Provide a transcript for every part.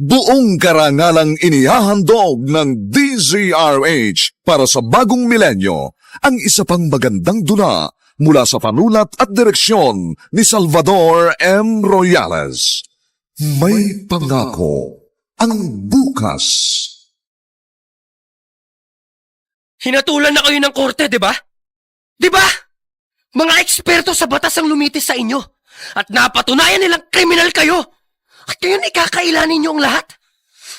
Buong karangalang inihahandog ng DZRH para sa bagong milenyo ang isa pang magandang dula mula sa panulat at direksyon ni Salvador M. Royales. May pangako ang bukas. Hinatulan na kayo ng korte, di ba? Di ba? Mga eksperto sa batas ang lumitis sa inyo at napatunayan nilang kriminal kayo. At ngayon ikakailanin niyo ang lahat?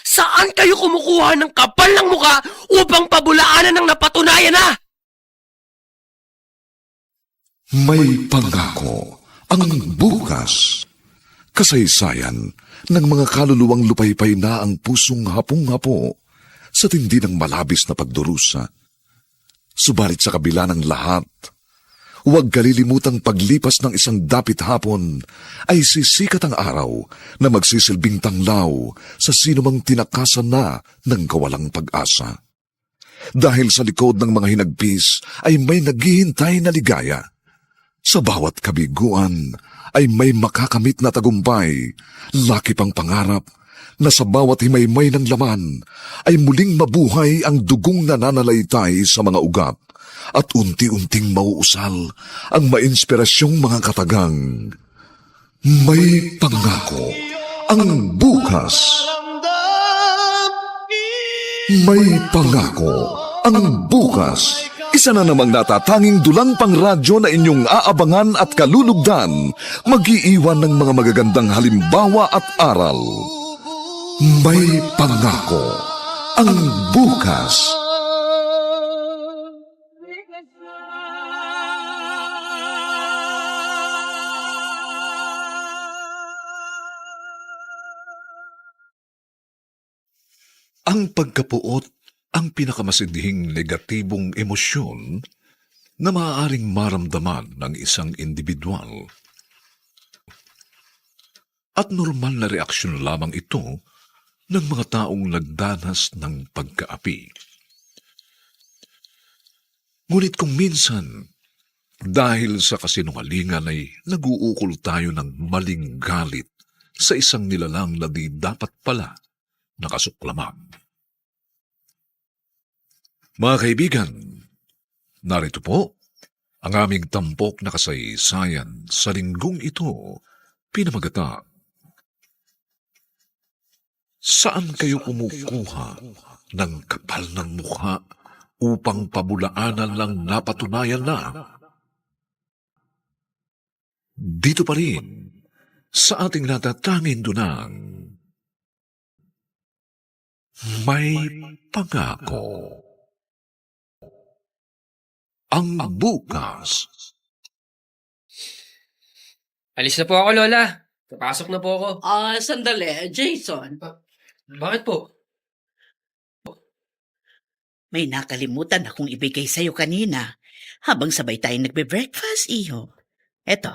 Saan kayo kumukuha ng kapal ng muka upang pabulaanan ng napatunayan na? May pangako ang bukas. Kasaysayan ng mga kaluluwang lupaypay na ang pusong hapong-hapo sa tindi ng malabis na pagdurusa. Subalit sa kabila ng lahat, huwag kalilimutang paglipas ng isang dapit hapon ay sisikat ang araw na magsisilbing tanglaw sa sinumang tinakasan na ng kawalang pag-asa. Dahil sa likod ng mga hinagpis ay may naghihintay na ligaya. Sa bawat kabiguan ay may makakamit na tagumpay, laki pang pangarap na sa bawat himaymay ng laman ay muling mabuhay ang dugong nananalaytay sa mga ugat at unti-unting mauusal ang mainspirasyong mga katagang. May pangako ang bukas. May pangako ang bukas. Isa na namang natatanging dulang pangradyo na inyong aabangan at kalulugdan, mag-iiwan ng mga magagandang halimbawa at aral. May pangako ang bukas. Ang pagkapuot ang pinakamasindihing negatibong emosyon na maaaring maramdaman ng isang individual. At normal na reaksyon lamang ito ng mga taong nagdanas ng pagkaapi. Ngunit kung minsan, dahil sa kasinungalingan ay naguukol tayo ng maling galit sa isang nilalang na di dapat pala nakasuklaman. Mga kaibigan, narito po ang aming tampok na kasaysayan sa linggong ito, pinamagatang Saan kayo kumukuha ng kapal ng mukha upang pabulaanan lang napatunayan na? Dito pa rin sa ating natatangin dunang may pangako. Ang bukas. Alis na po ako, Lola. Papasok na po ako. Sandali. Jason, Bakit po? may nakalimutan akong ibigay sa'yo kanina habang sabay tayong nagbe-breakfast, iho. Eto.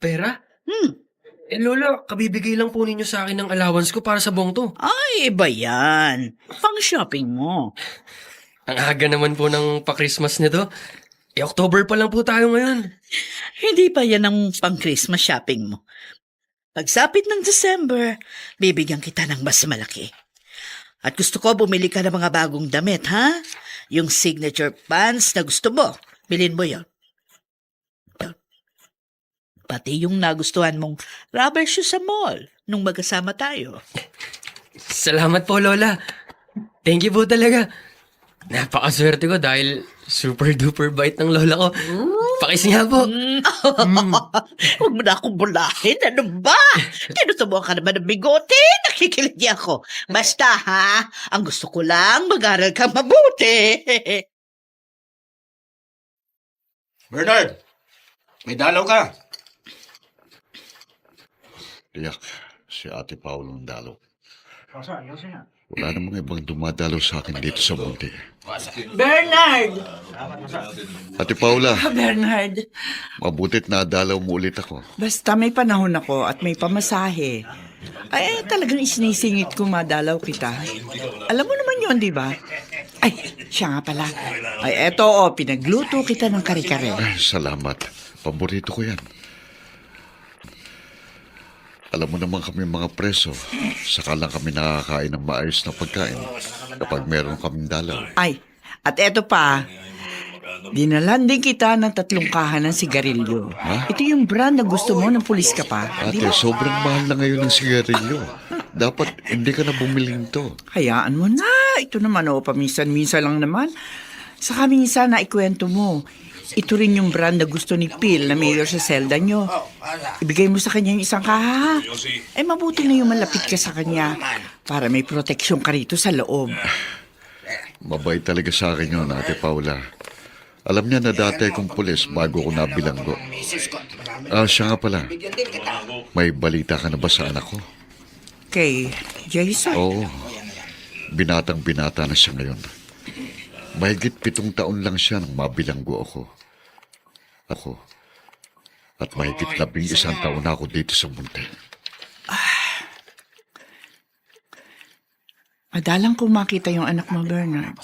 Pera? Hmm. Lola, kabibigay lang po ninyo sa akin ng allowance ko para sa buong to. Ay, iba yan. Pang-shopping mo. Ang aga naman po ng pa-Christmas nito. October pa lang po tayo ngayon. Hindi pa yan ang pang-Christmas shopping mo. Pagsapit ng December, bibigyan kita ng mas malaki. At gusto ko bumili ka ng mga bagong damit, ha? Yung signature pants na gusto mo. Bilhin mo yon. Pati yung nagustuhan mong rubber shoes sa mall nung magkasama tayo. Salamat po, Lola. Thank you po talaga. Napakaswerte ko dahil super duper bait ng lola ko. Pakis nga po. Huwag mo na akong bulahin. Ano ba? Tinutubuan ka naman ng bigote. Nakikilig ako. Basta ha, ang gusto ko lang mag-aral kang mabuti. Bernard, may dalaw ka. Tiyak, si Ate Paulong dalaw. Wala namang ibang dumadalaw sa akin dito sa Monte. Bernard! Ate Paula, Bernard, mabutit na dalaw mo ulit ako. basta may panahon ako at may pamasahe. Ay, talagang isinisingit ko madalaw kita. Alam mo naman yon, di ba? Ay, siya nga pala. Ay, eto pinagluto kita ng kare-kare. Ay, salamat. Paborito ko yan. Alam mo naman kami mga preso, saka lang kami nakakain ng maayos na pagkain kapag meron kaming dalaw. Ay, at eto pa, dinalan din kita ng 3 kahanan sigarilyo. Ito yung brand na gusto mo ng pulis ka pa. Ate, sobrang mahal na ngayon ng sigarilyo. Dapat hindi ka na bumiling to. Hayaan mo na. Ito naman, paminsan-minsan lang naman. Saka minsan na ikwento mo. Ito rin yung brand na gusto ni Phil na mayor sa selda nyo. Ibigay mo sa kanya yung 1 kaha. Mabuti na yung malapit ka sa kanya para may proteksyon ka rito sa loob. Mabait talaga sa akin yun, Ate Paula. Alam niya na dati akong pulis bago ko nabilanggo. Siya nga pala. May balita ka na ba sa anak ko? Kay Jason? Oo. Binatang-binata na siya ngayon. Mahigit 7 taon lang siya nang mabilanggo ako. At mahigit 11 taon na ako dito sa Munti. Madalang kong makita yung anak mo, Bernard.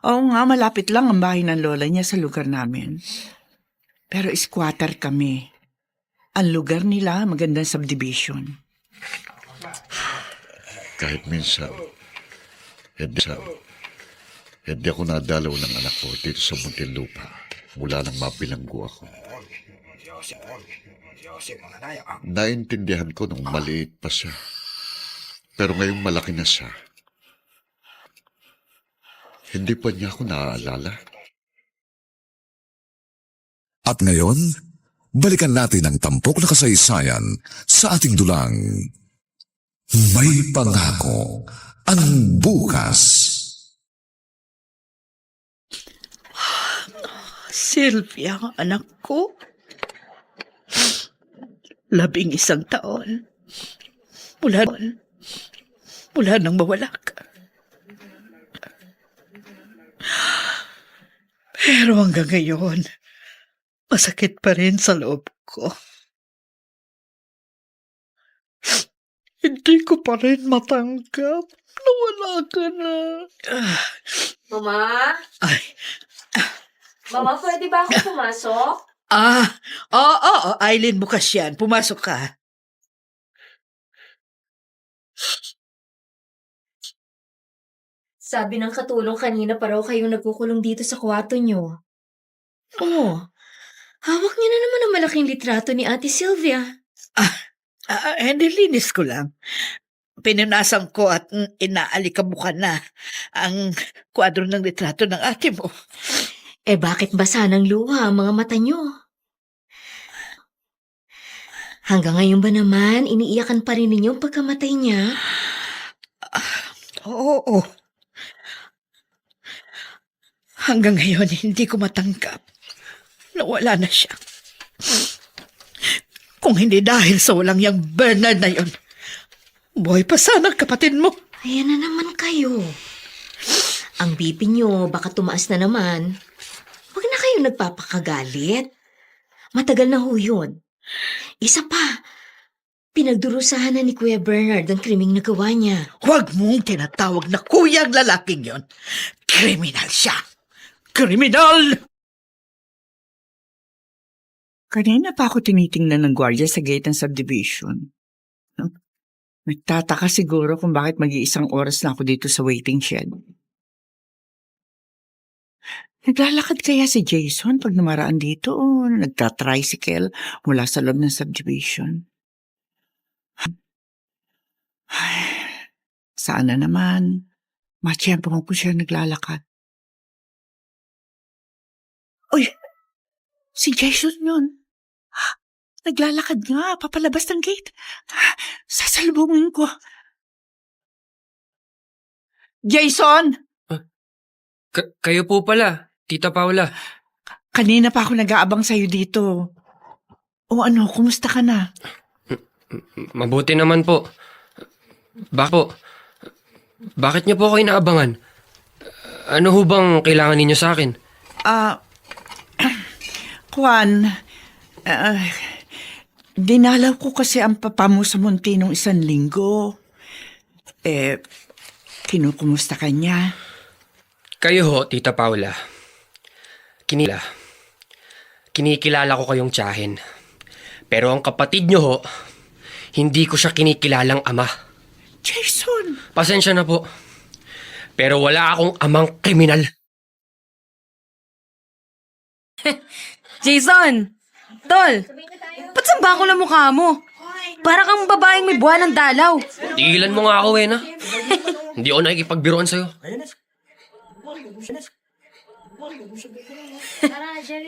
Oo nga, malapit lang ang bahay ng lola niya sa lugar namin. Pero squatter kami. Ang lugar nila, magandang subdivision. Kahit minsan, hindi ako nadalaw ng anak ko dito sa Muntinlupa mula nang mabilanggo ako. Naintindihan ko nung maliit pa siya. Pero ngayong malaki na siya, hindi pa niya ako naaalala. At ngayon, balikan natin ang tampok na kasaysayan sa ating dulang. May pangako ang bukas. Sylvia, anak ko. 11 taon. Mula nang mawala ka. Pero hanggang ngayon, masakit pa rin sa loob ko. Hindi ko pa rin matanggap na wala ka na. Mama? Ay, Mama, pwede ba ako pumasok? oo, Aileen, bukas yan. Pumasok ka. Sabi ng katulong kanina pa raw kayong nagkukulong dito sa kwarto nyo. Oh, hawak niyo na naman ang malaking litrato ni Ate Sylvia. Nilinis ko lang. Pinunasan ko at inaalikabukan na ang kwadro ng litrato ng ate mo. Eh bakit basa ng luha ang mga mata nyo? Hanggang ngayon ba naman, iniiyakan pa rin ninyo ang pagkamatay niya? Oo. Hanggang ngayon, hindi ko matanggap na wala na siya. Kung hindi dahil sa walang yang Bernard na yon, buhay pa sana ang kapatid mo. Ayan na naman kayo. Ang BP nyo baka tumaas na naman. Huwag na kayo nagpapakagalit. Matagal na ho yun. Isa pa, pinagdurusahan na ni Kuya Bernard ang krimeng nagawa niya. Huwag mong tinatawag na kuya ang lalaking yon. Kriminal siya. Kriminal! Kanina pa ako tinitingnan ng gwardiya sa gate ng subdivision. Nagtataka siguro kung bakit mag-iisang oras na ako dito sa waiting shed. Naglalakad kaya si Jason pag namaraan dito o nagtatricycle mula sa loob ng subdivision? Ay, saan na naman? Matiyempo mo po siya naglalakad. Uy! Si Jason yun. Naglalakad nga, papalabas ng gate. Sasalubungin ko. Jason! Kayo po pala, Tita Paula. Kanina pa ako nag-aabang sa'yo dito. O ano, kumusta ka na? Mabuti naman po. Bakit niyo po ako inaabangan? Ano ho bang kailangan ninyo sa akin? Juan, dinalaw ko kasi ang papa mo sa Munti nung 1 linggo. Kinukumusta ka niya? Kayo ho, Tita Paula. Kinikilala ko kayong tiyahin. Pero ang kapatid nyo ho, hindi ko siya kinikilalang ama. Jason! Pasensya na po. Pero wala akong amang kriminal. Jason! Tol! Ba't samba ko na mukha mo? Para kang babaeng may buwan ng dalaw. Tigilan mo nga ako, Wena. Hindi ako nakikipagbiruan sa'yo.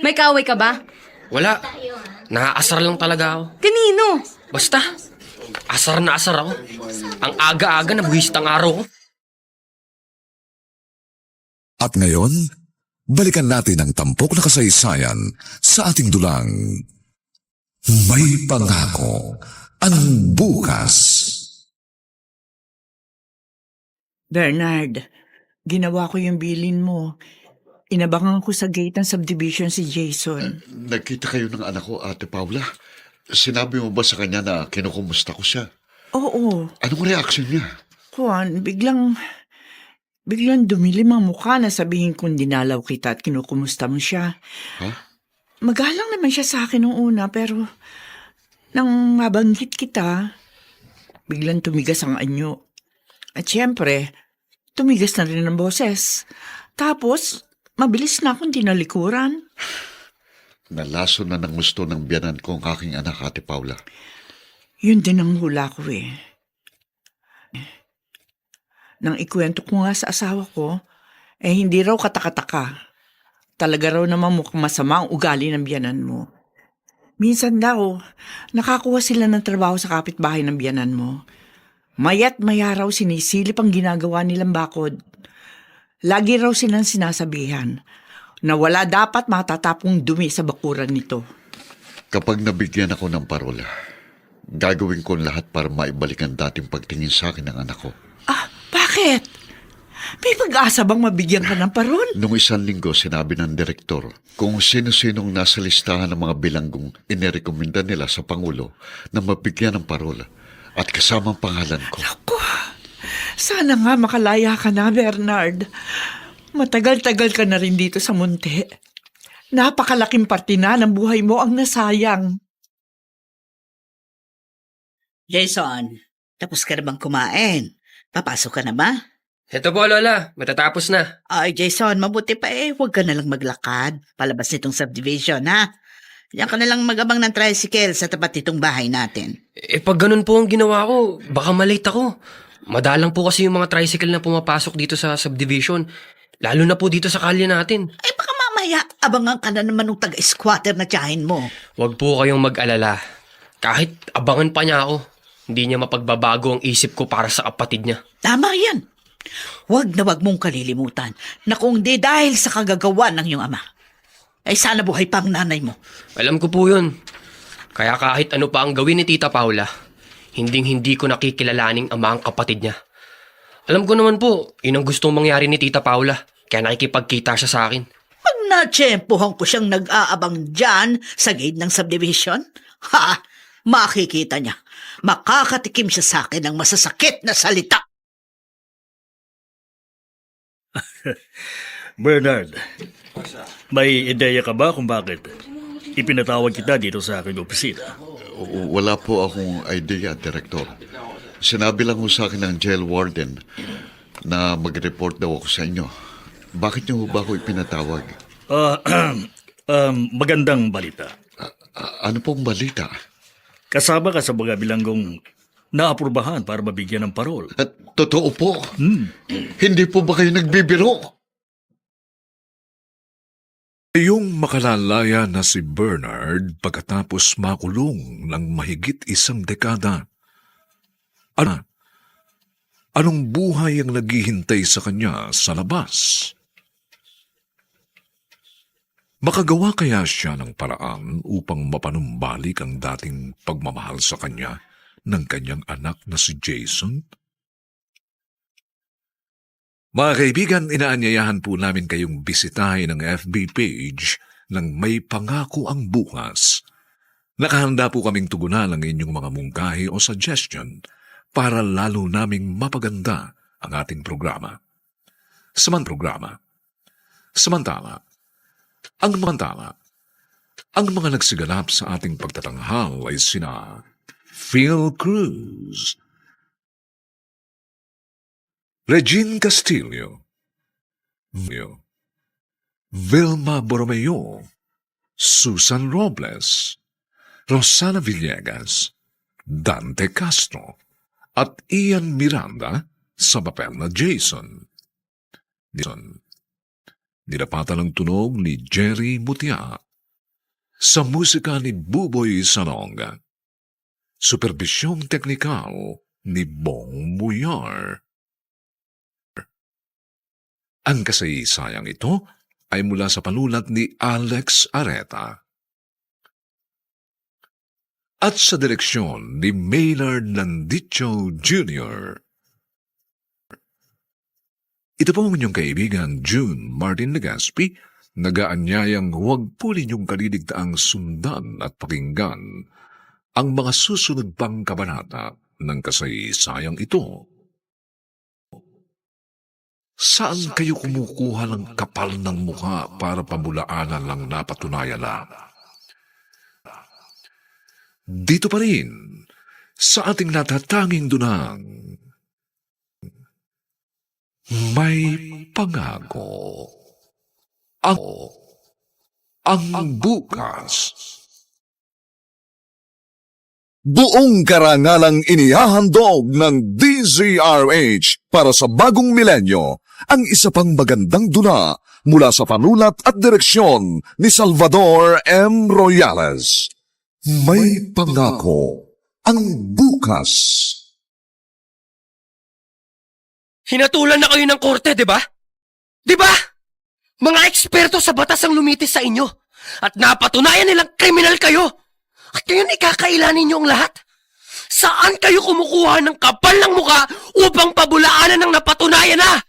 May kaaway ka ba? Wala. Naaasar lang talaga ako. Kanino? Basta, asar na asar ako. Ang aga-aga na buwisit ang araw ko. At ngayon, balikan natin ang tampok na kasaysayan sa ating dulang. May pangako ang bukas. Bernard, ginawa ko yung bilin mo. Inabangan ko sa gate ng subdivision si Jason. Nagkita kayo ng anak ko, Ate Paula. Sinabi mo ba sa kanya na kinukumusta ko siya? Oo, Anong reaksyon niya? Juan, biglang dumilim ang mukha na sabihin kong dinalaw kita at kinukumusta mo siya. Ha? Magalang naman siya sa akin nung una, pero nang mabanggit kita, biglang tumigas ang anyo. At syempre, tumigas na rin ang boses. Tapos, mabilis na akong tinalikuran. Nalaso na ng gusto ng biyanan ko ang aking anak, Ate Paula. Yun din ang hula ko eh. Nang ikwento ko nga sa asawa ko, hindi raw katakataka. Talaga raw naman mukhang masama ang ugali ng biyanan mo. Minsan daw, nakakuha sila ng trabaho sa kapitbahay ng biyanan mo. Maya't maya raw sinisilip ang ginagawa nilang bakod. Lagi raw silang sinasabihan na wala dapat matatapong dumi sa bakuran nito. Kapag nabigyan ako ng parola, gagawin ko ang lahat para maibalik ang dating pagtingin sa akin ng anak ko. Ah, bakit? May pag-asa bang mabigyan ka ng parol? Noong 1 linggo, sinabi ng direktor kung sino-sinong nasa listahan ng mga bilanggong inirekomenda nila sa Pangulo na mabigyan ng parola at kasama ang pangalan ko. Ako, sana nga makalaya ka na, Bernard. Matagal-tagal ka na rin dito sa munti. Napakalaking parte na ng buhay mo ang nasayang. Jason, tapos ka na bang kumain? Papasok ka na ba? Ito po, Lola. Matatapos na. Ay, Jason, mabuti pa huwag ka na lang maglakad. Palabas nitong subdivision, ha? Diyan ka na lang magabang ng tricycle sa tapat nitong bahay natin. Pag ganun po ang ginawa ko, baka malate ako. Madalang po kasi yung mga tricycle na pumapasok dito sa subdivision. Lalo na po dito sa kalye natin. Baka mamaya, abangan ka na naman ng taga-squatter na tiyahin mo. Huwag po kayong mag-alala. Kahit abangan pa niya ako, hindi niya mapagbabago ang isip ko para sa kapatid niya. Tama yan. Huwag na huwag mong kalilimutan na kung di dahil sa kagagawa ng iyong ama, ay sana buhay pa ang nanay mo. Alam ko po yun. Kaya kahit ano pa ang gawin ni Tita Paula, hindi ko nakikilalaning ama ang kapatid niya. Alam ko naman po, yun ang gustong mangyari ni Tita Paula, kaya nakikipagkita siya sa akin. Pag natsyempohan ko siyang nag-aabang dyan sa gate ng subdivision, makikita niya. Makakatikim siya sa akin ng masasakit na salita. Bernard, may ideya ka ba kung bakit ipinatawag kita dito sa aking opisina? Wala po akong idea, Direktor. Sinabi lang ho sa akin ng jail warden na mag-report daw ako sa inyo. Bakit niyo ba ako ipinatawag? Magandang balita. Ano pong balita? Kasama ka sa mga bilanggong naaprubahan para mabigyan ng parol. At totoo po. Hindi po ba kayo nagbibiro? Yung makalalaya na si Bernard pagkatapos makulong ng mahigit 1 dekada. Anong buhay ang naghihintay sa kanya sa labas? Makagawa kaya siya ng paraan upang mapanumbalik ang dating pagmamahal sa kanya ng kanyang anak na si Jason? Mga kaibigan, inaanyayahan po namin kayong bisitahin ang FB page ng May Pangako ang Bukas. Nakahanda po kaming tugunan ang inyong mga mungkahi o suggestion para lalo naming mapaganda ang ating programa. Samantala, Ang mga nagsiganap sa ating pagtatanghal ay sina Phil Cruz, Regine Castillo, Vilma Borromeo, Susan Robles, Rosana Villegas, Dante Castro, at Ian Miranda sa papel na Jason. Nilapatan ng tunog ni Jerry Mutia. Sa musika ni Buboy Salonga. Superbisyong teknikal ni Bong Muyar. Ang kasaysayang ito ay mula sa panulat ni Alex Areta. At sa direksyon ni Maynard Landicho Jr. Ito po ang inyong kaibigan June Martin Legaspi, nagaanyayang huwag po ninyong kaliligtaang sundan at pakinggan ang mga susunod pang kabanata ng kasaysayang ito. Saan kayo kumukuha ng kapal ng mukha para pamulaanan lang napatunayan na? Dito pa rin, sa ating natatanging dunang, may pangako. Ang bukas. Buong karangalang inihahandog ng DZRH para sa bagong milenyo ang isa pang magandang dula mula sa panulat at direksyon ni Salvador M. Royales. May pangako ang bukas. Hinatulan na kayo ng korte, di ba? Di ba? Mga eksperto sa batas ang lumitis sa inyo at napatunayan nilang kriminal kayo. At ngayon ikakailanin niyo ang lahat. Saan kayo kumukuha ng kapal ng muka upang pabulaanan ng napatunayan na?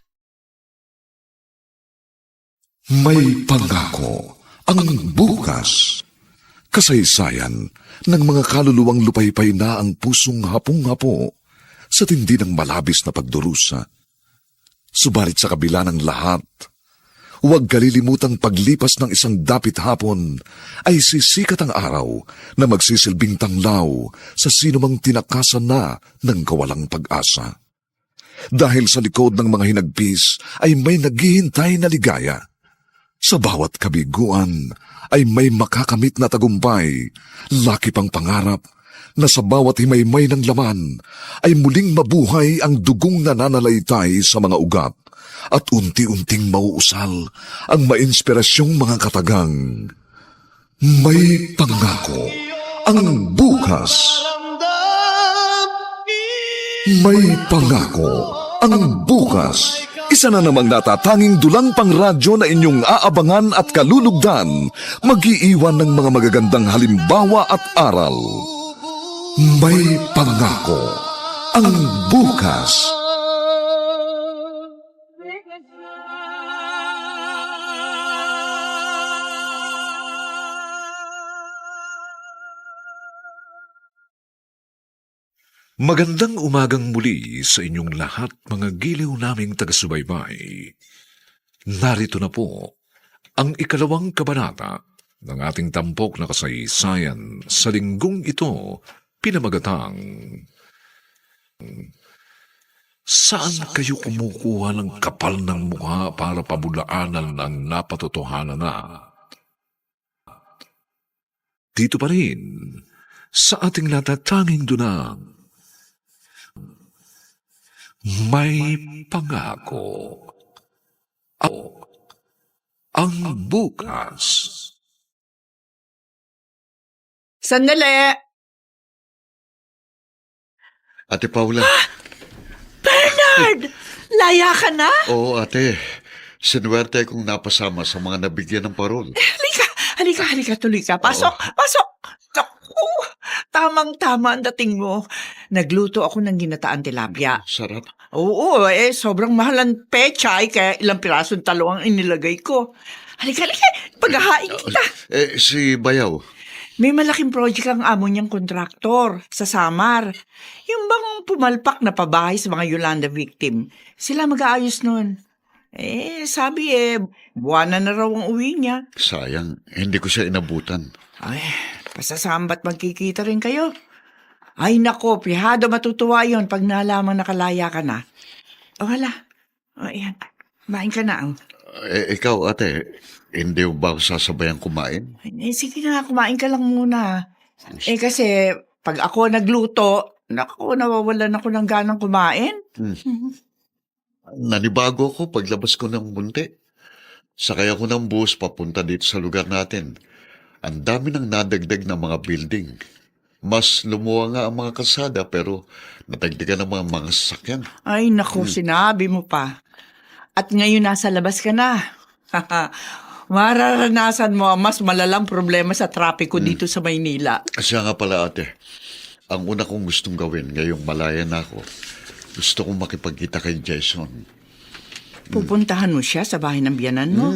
May pangako ang bukas. Kasaysayan ng mga kaluluwang lupaypay na ang pusong hapong-hapo sa tindi ng malabis na pagdurusa. Subalit sa kabila ng lahat, huwag kalilimutang paglipas ng isang dapit hapon ay sisikat ang araw na magsisilbing tanglaw sa sinumang tinakasan na ng kawalang pag-asa. Dahil sa likod ng mga hinagpis ay may naghihintay na ligaya. Sa bawat kabiguan ay may makakamit na tagumpay, laki pang pangarap na sa bawat himaymay ng laman ay muling mabuhay ang dugong nananalaytay sa mga ugat at unti-unting mauusal ang mainspirasyong mga katagang. May pangako ang bukas. May pangako ang bukas. Isa na namang natatanging dulang pangradyo na inyong aabangan at kalulugdan, mag-iiwan ng mga magagandang halimbawa at aral. May pangako ang bukas. Magandang umagang muli sa inyong lahat, mga giliw naming taga-subaybay. Narito na po ang ikalawang kabanata ng ating tampok na kasaysayan sa linggong ito, pinamagatang Saan kayo kumukuha ng kapal ng mukha para pabulaanan ang napatotohanan na? Dito pa rin, sa ating natatanging dunang, may pangako ang bukas. Sandali! Ate Paula. Bernard! Laya ka na? Oo, ate. Sinuwerte kong napasama sa mga nabigyan ng parol. Halika, tuloy ka. Pasok! Naku, tamang-tama ang dating mo. Nagluto ako ng ginataan tilapia. Sarap. Oo, sobrang mahal ang pechay, kaya ilang pirasong talo ang inilagay ko. Halika, paghahain kita. Si Bayaw. May malaking project ang amo niyang kontraktor sa Samar. Yung bang pumalpak na pabahay sa mga Yolanda victim. Sila mag-aayos nun. Sabi buwanan na raw ang uwi niya. Sayang, hindi ko siya inabutan. Ay, pasasamba't magkikita rin kayo. Ay nako, pihado matutuwa yon pag nalaman nakalaya ka na. O hala, o yan, kumain ka na. Ikaw, ate, hindi mo ba ako sasabayang kumain? Sige na, kumain ka lang muna. Kasi pag ako nagluto, naku, nawawalan ako ng ganang kumain. Nanibago ako paglabas ko ng munti. Sakay ako ng bus papunta dito sa lugar natin. Ang dami nang nadagdag na mga building. Mas lumuwa nga ang mga kalsada pero natagdagan ang mga sasakyan. Ay naku, sinabi mo pa. At ngayon nasa labas ka na. Mararanasan mo ang mas malalang problema sa trapiko dito sa Maynila. Siya nga pala ate, ang una kong gustong gawin ngayong malaya na ako, gusto kong makipagkita kay Jason. Pupuntahan mo siya sa bahay ng biyanan mo.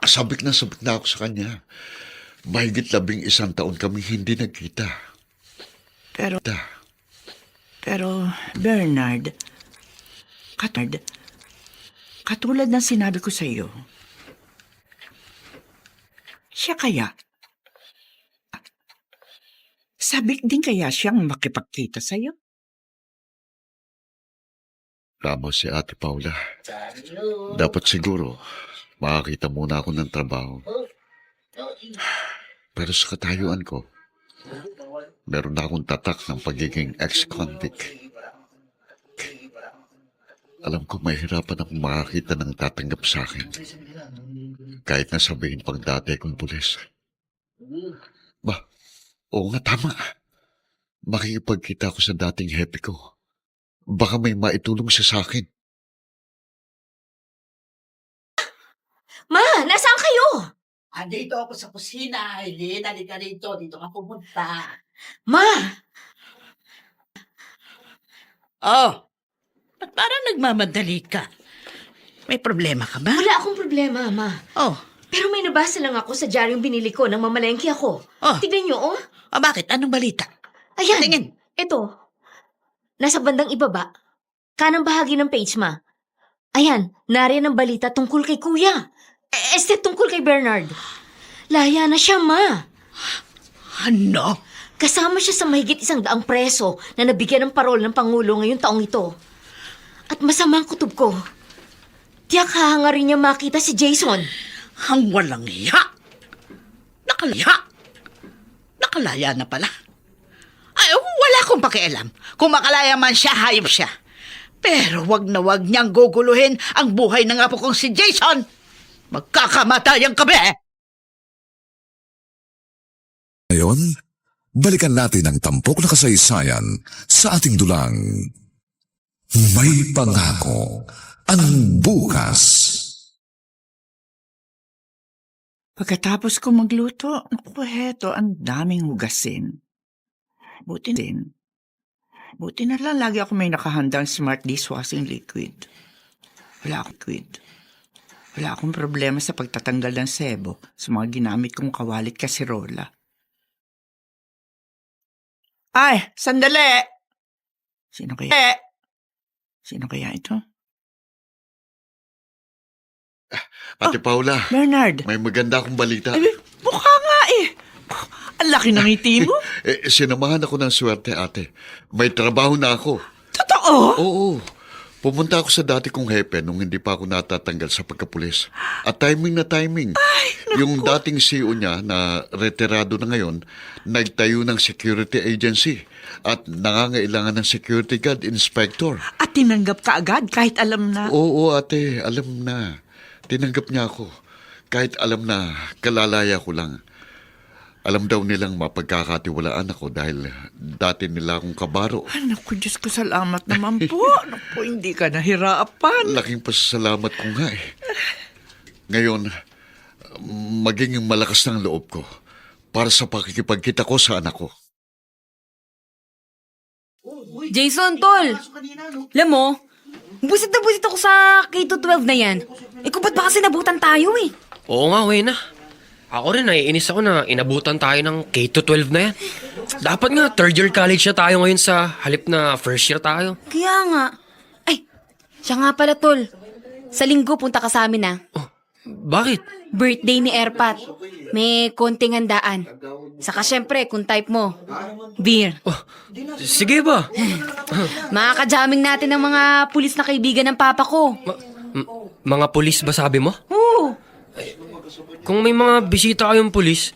Sabik na ako sa kanya. Mahigit 11 taon kami hindi nagkita. Pero Bernard, katulad ng sinabi ko sa iyo, siya kaya? Sabik din kaya siyang makipagkita sa iyo? Tama si Ate Paula. Dapat siguro makakita muna ako ng trabaho. Pero sa katayuan ko, meron na akong tatak ng pagiging ex-convict. Alam ko mahirapan akong makakita ng tatanggap sa akin. Kahit na sabihin pang dati kong pulis. Oo nga, tama. Makikipagkita ako sa dating happy ko. Baka may maitulong siya sa akin. Ma, nasaan kayo? Andito ako sa kusina, Eileen. Halika rito. Dito ka pumunta. Ma! Oh, ba't parang nagmamadali ka? May problema ka ba? Wala akong problema, Ma. Oh, Pero may nabasa lang ako sa diaryong binili ko nang mamalengke ako. Oh. Tignan niyo, oh. bakit? Anong balita? Ayan. Tingin. Ito. Nasa bandang ibaba. Kanang bahagi ng page, Ma. Ayan, nariyan ang balita tungkol kay Kuya. Tungkol kay Bernard. Laya na siya, Ma. Ano? Kasama siya sa mahigit 100 preso na nabigyan ng parol ng Pangulo ngayong taong ito. At masama ang kutob ko. Tiyak hahangarin niya makita si Jason. Ang walang hiya. Nakalaya na pala. Ay, wala akong pakialam. Kung makalaya man siya, hayop siya. Pero wag na wag niyang guguluhin ang buhay ng apo kong si Jason. Magkakamatayan kami. Ngayon, balikan natin ang tampok na kasaysayan sa ating dulang. May pangako ang bukas. Pagkatapos ko magluto, naku, heto, ang daming hugasin. Buti na lang lagi ako may nakahandang smart dishwashing liquid. Wala akong problema sa pagtatanggal ng sebo sa mga ginamit kong kawalit kasirola. Ay, sandali! Sino kaya ito? Ate Paula, Bernard! may maganda akong balita. Ay, mukha nga eh! Ang laki ng ngiti mo! Sinamahan ako ng swerte, ate. May trabaho na ako. Totoo? Oo. Pumunta ako sa dati kong hepe nung hindi pa ako natatanggal sa pagkapulis. At timing na timing. Yung dating CEO niya na retirado na ngayon, nagtayo ng security agency at nangangailangan ng security guard inspector. At tinanggap ka agad kahit alam na... Oo, ate. Alam na. Tinanggap niya ako. Kahit alam na kalalaya ko lang. Alam daw nilang mapagkakatiwalaan ako dahil dati nila akong kabaro. Ay, naku, Diyos ko, salamat naman po. Naku, hindi ka nahirapan. Laking pasasalamat ko nga eh. Ngayon, maging malakas ng loob ko para sa pakikipagkita ko sa anak ko. Jason, tol! Alam mo, busit na busit ako sa K-12 na yan. Kung ba't ba kasi nabutan tayo eh? Oo nga, Wena. Ako rin, naiinis ako na inabutan tayo ng K-12 na yan. Dapat nga, third year college na tayo ngayon sa halip na first year tayo. Kaya nga. Ay, siya nga pala, tol. Sa linggo, punta ka sa amin ah. Oh, bakit? Birthday ni Erpat. May konting handaan. Saka syempre, kung type mo, beer. Sige ba? Makakajaming natin ng mga pulis na kaibigan ng papa ko. Mga pulis ba sabi mo? Oo. Kung may mga bisita kayong pulis,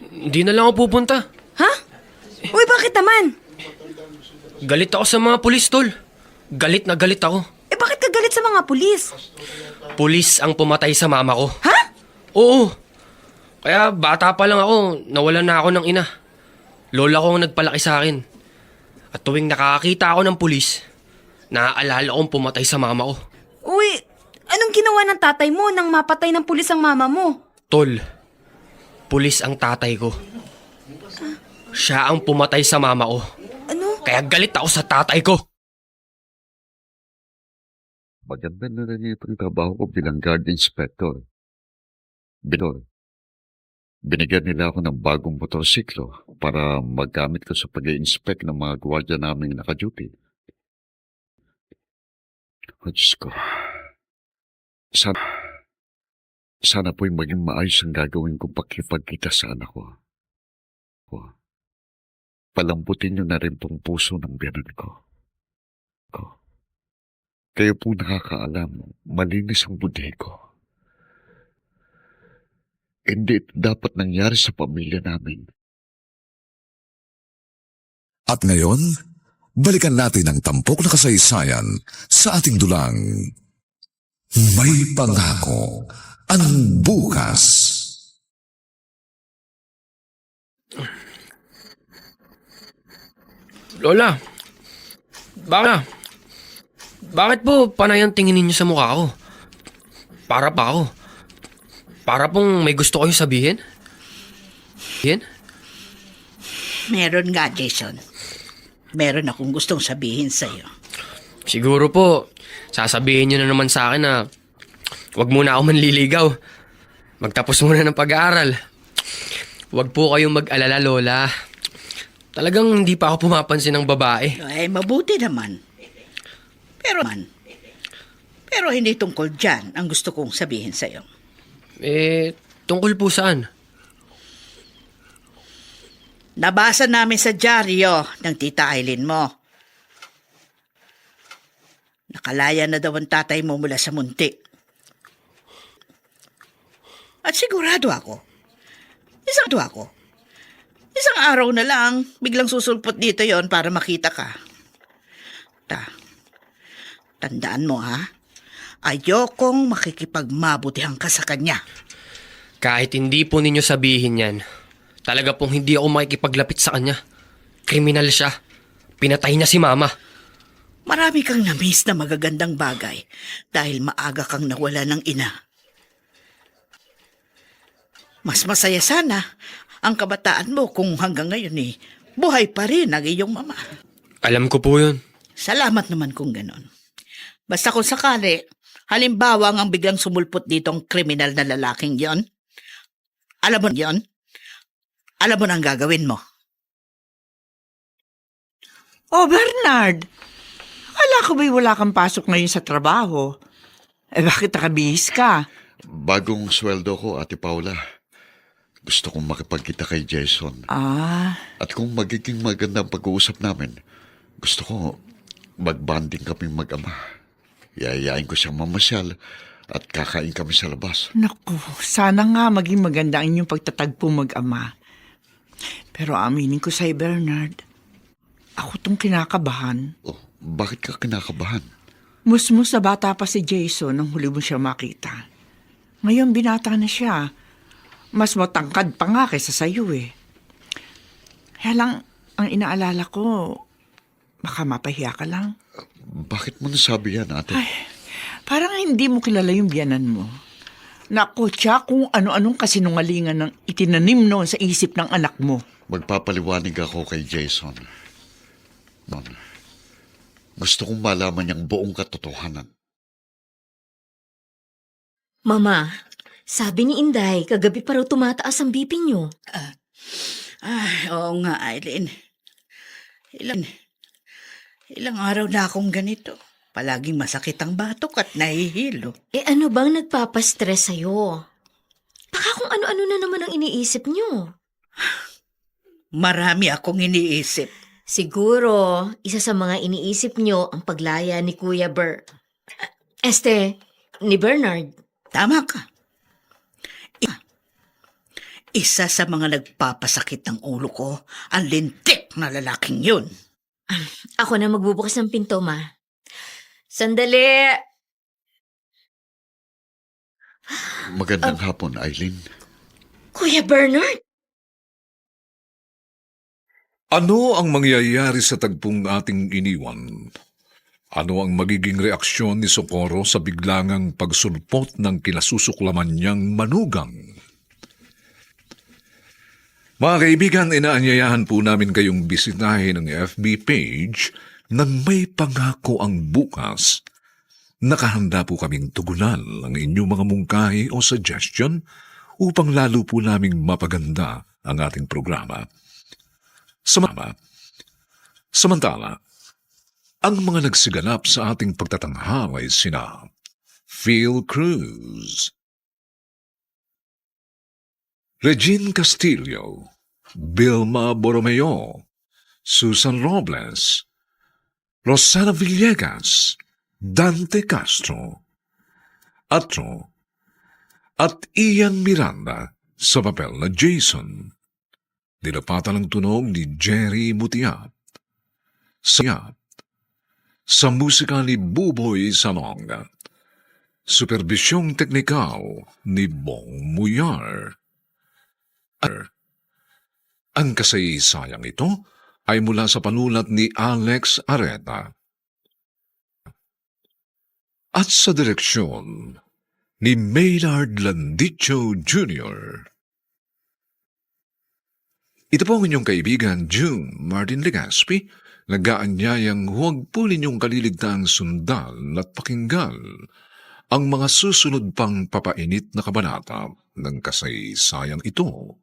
hindi na lang ako pupunta. Ha? Uy, bakit naman? Galit ako sa mga pulis, tol. Galit na galit ako. Eh, bakit ka galit sa mga pulis? Pulis ang pumatay sa mama ko. Ha? Oo. Kaya bata pa lang ako, nawalan na ako ng ina. Lola ko ang nagpalaki sa akin. At tuwing nakakita ako ng pulis, naaalala kong pumatay sa mama ko. Uy, anong ginawa ng tatay mo nang mapatay ng pulis ang mama mo? Tol, pulis ang tatay ko. Siya ang pumatay sa mama ko. Ano? Kaya galit ako sa tatay ko. Maganda na rin itong trabaho ko bilang guard inspector. Binigyan nila ako ng bagong motorsiklo para maggamit ko sa pag-i-inspect ng mga gwardiya naming naka-duty. Oh, Diyos ko. Sana po'y maging maayos ang gagawin kong pakipagkita sa anak ko. Palambutin niyo na rin pong puso ng biyanan ko. Kayo po nakakaalam, malinis ang budhe ko. Hindi ito dapat nangyari sa pamilya namin. At ngayon, balikan natin ang tampok na kasaysayan sa ating dulang. May pangako ang bukas. Lola, bakit po panay ang tingin ninyo sa mukha ko? Para pa ako. Para pong may gusto kayo sabihin? Meron nga, Jason. Meron akong gustong sabihin sa'yo. Siguro po, sasabihin nyo na naman sa akin na wag muna ako manliligaw. Magtapos muna ng pag-aaral. Wag po kayong mag-alala, Lola. Talagang hindi pa ako pumapansin ng babae. Ay, mabuti naman. Pero hindi tungkol dyan ang gusto kong sabihin sa'yo. Tungkol po saan? Nabasa namin sa dyaryo ng tita Aileen mo. Nakalaya na daw ang tatay mo mula sa muntik. At sigurado ako, isang araw na lang, biglang susulpot dito yon para makita ka. Tandaan mo ha, ayokong makikipagmabutihan ka sa kanya. Kahit hindi po ninyo sabihin yan, talaga pong hindi ako makikipaglapit sa kanya. Kriminal siya. Pinatay niya si Mama. Marami kang na-miss na magagandang bagay dahil maaga kang nawala ng ina. Mas masaya sana ang kabataan mo kung hanggang ngayon buhay pa rin ang iyong mama. Alam ko po yun. Salamat naman kung ganon. Basta kung sakali, halimbawa ang biglang sumulpot ditong kriminal na lalaking yon, alam mo na ang gagawin mo. Oh, Bernard! Akala ko ba'y wala kang pasok ngayon sa trabaho? Bakit nakabihis ka? Bagong sweldo ko, Ate Paula. Gusto kong makipagkita kay Jason. At kung magiging magandang pag-uusap namin, gusto ko mag-bonding kaming mag-ama. Yayayain ko siyang mamasyal at kakain kami sa labas. Naku, sana nga maging maganda ang inyong pagtatagpo mag-ama. Pero aminin ko sa'yo, Bernard, ako tong kinakabahan. Oh, bakit ka kinakabahan? Musmus na bata pa si Jason nang huli mo siya makita. Ngayon binata na siya. Mas matangkad pa nga kaysa sa'yo eh. Kaya lang, ang inaalala ko, baka mapahiya ka lang. Bakit mo nasabi yan, ate? Ay, parang hindi mo kilala yung biyanan mo. Naku, tiya kung ano-anong kasinungalingan ng itinanim noon sa isip ng anak mo. Magpapaliwanag ako kay Jason. Ma'am, gusto kong malaman niyang buong katotohanan. Mama, sabi ni Inday, kagabi pa raw tumataas ang BP niyo. Oo nga, Aileen. Ilang araw na akong ganito. Palaging masakit ang batok at nahihilo. Ano bang nagpapastress sa'yo? Baka kung ano-ano na naman ang iniisip niyo. Marami akong iniisip. Siguro, isa sa mga iniisip niyo ang paglaya ni Kuya ni Bernard. Tama ka. Isa sa mga nagpapasakit ng ulo ko, ang lintik na lalaking yun. Ako na magbubukas ng pinto, Ma. Sandali! Magandang hapon, Eileen. Kuya Bernard! Ano ang mangyayari sa tagpong ating iniwan? Ano ang magiging reaksyon ni Socorro sa biglangang pagsulpot ng kinasusuklaman niyang manugang? Mga kaibigan, inaanyayahan po namin kayong bisitahin ang FB page nang may pangako ang bukas. Nakahanda po kaming tugunan ang inyong mga mungkahi o suggestion upang lalo po naming mapaganda ang ating programa. Samantala, ang mga nagsiganap sa ating pagtatanghal ay sina Phil Cruz, Regine Castillo, Vilma Borromeo, Susan Robles, Rosana Villegas, Dante Castro, Atro, at Ian Miranda sa papel na Jason. Dinapatan ang tunog ni Jerry Mutiat. Sa musika ni Buboy Salong. Superbisyong teknikal ni Bong Muyar. Ang kasaysayang ito ay mula sa panulat ni Alex Areta. At sa direksyon ni Maynard Landicho Jr. Ito po ang inyong kaibigan, June Martin Legaspi, nag-aanyayang huwag po ninyong kaliligtaang sundan at pakinggan ang mga susunod pang papainit na kabanata ng kasaysayang ito.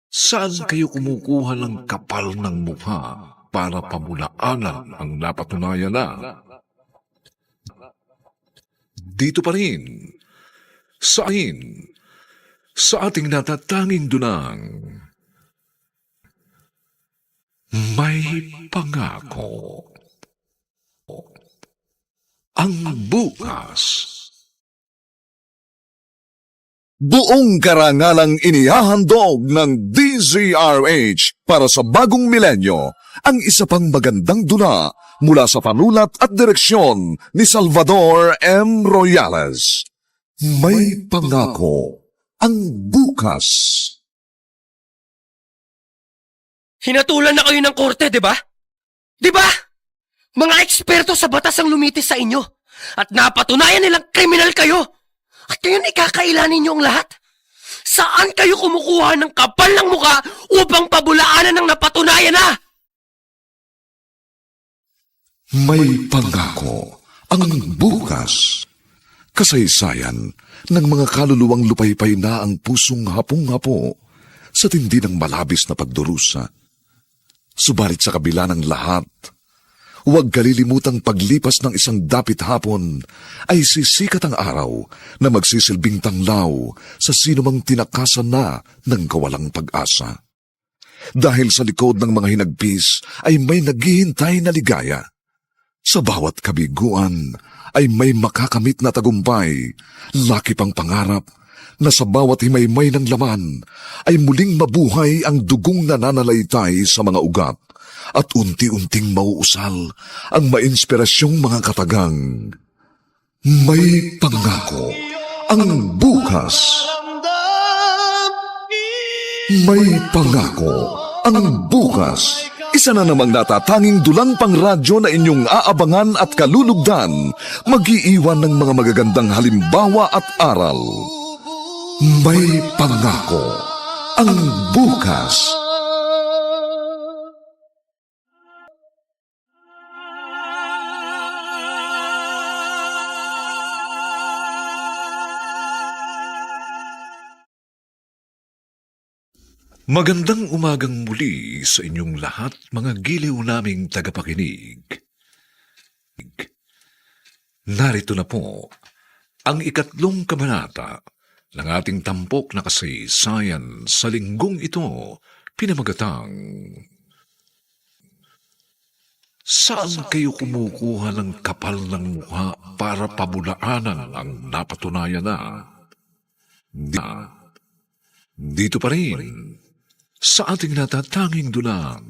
Saan kayo kumukuha ng kapal ng mukha para pamulaanan ang napatunayan na? Dito pa rin, sa ating natatanging dunang, may pangako. Ang bukas. Buong karangalang inihahandog ng DZRH para sa bagong milenyo ang isa pang magandang dula mula sa panulat at direksyon ni Salvador M. Royales. May pangako ang bukas. Hinatulan na kayo ng korte, di ba? Di ba? Mga eksperto sa batas ang lumitis sa inyo at napatunayan nilang kriminal kayo. At ngayon ikakailanin niyo ang lahat. Saan kayo kumukuha ng kapal ng muka upang pabulaanan ng napatunayan na? May pangako ang bukas. Kasaysayan ng mga kaluluwang lupaypay na ang pusong hapong-hapo sa tindi ng malabis na pagdurusa. Subalit sa kabila ng lahat, huwag kalilimutang paglipas ng isang dapit hapon ay sisikat ang araw na magsisilbing tanglaw sa sinumang tinakasan na ng kawalang pag-asa. Dahil sa likod ng mga hinagpis ay may naghihintay na ligaya. Sa bawat kabiguan ay may makakamit na tagumpay, laki pang pangarap na sa bawat himaymay ng laman ay muling mabuhay ang dugong nananalaytay sa mga ugat at unti-unting mauusal ang mainspirasyong mga katagang. May pangako ang bukas. May pangako ang bukas. Isa na namang natatanging dulang pang radyo na inyong aabangan at kalulugdan, mag-iiwan ng mga magagandang halimbawa at aral. May pangako ang bukas. Magandang umagang muli sa inyong lahat, mga giliw naming tagapakinig. Narito na po ang 3 kabanata ng ating tampok na kasaysayan sa linggong ito pinamagatang Saan kayo kumukuha ng kapal ng mukha para pabulaanan ang napatunayan na? Dito pa rin sa ating natatanging dulang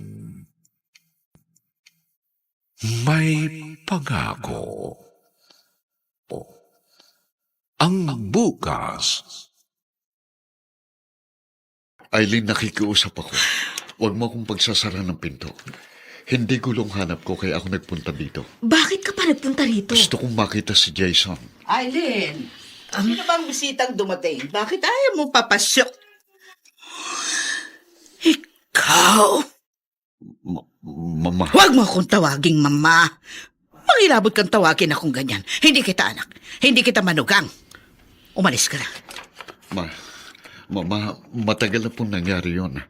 may pangako. Ang bukas. Aileen, nakikiusap ako. Huwag mo akong pagsasara ng pinto. Hindi gulong hanap ko kaya ako nagpunta dito. Bakit ka pa nagpunta rito? Gusto kong makita si Jason. Aileen, sino bang bisitang dumating? Bakit ayaw mo papasok? Ikaw? Mama, Huwag mo akong tawaging mama. Pangilabot kang tawagin akong ganyan. Hindi kita anak. Hindi kita manugang. Umalis ka na. Mama, matagal na pong nangyari yun.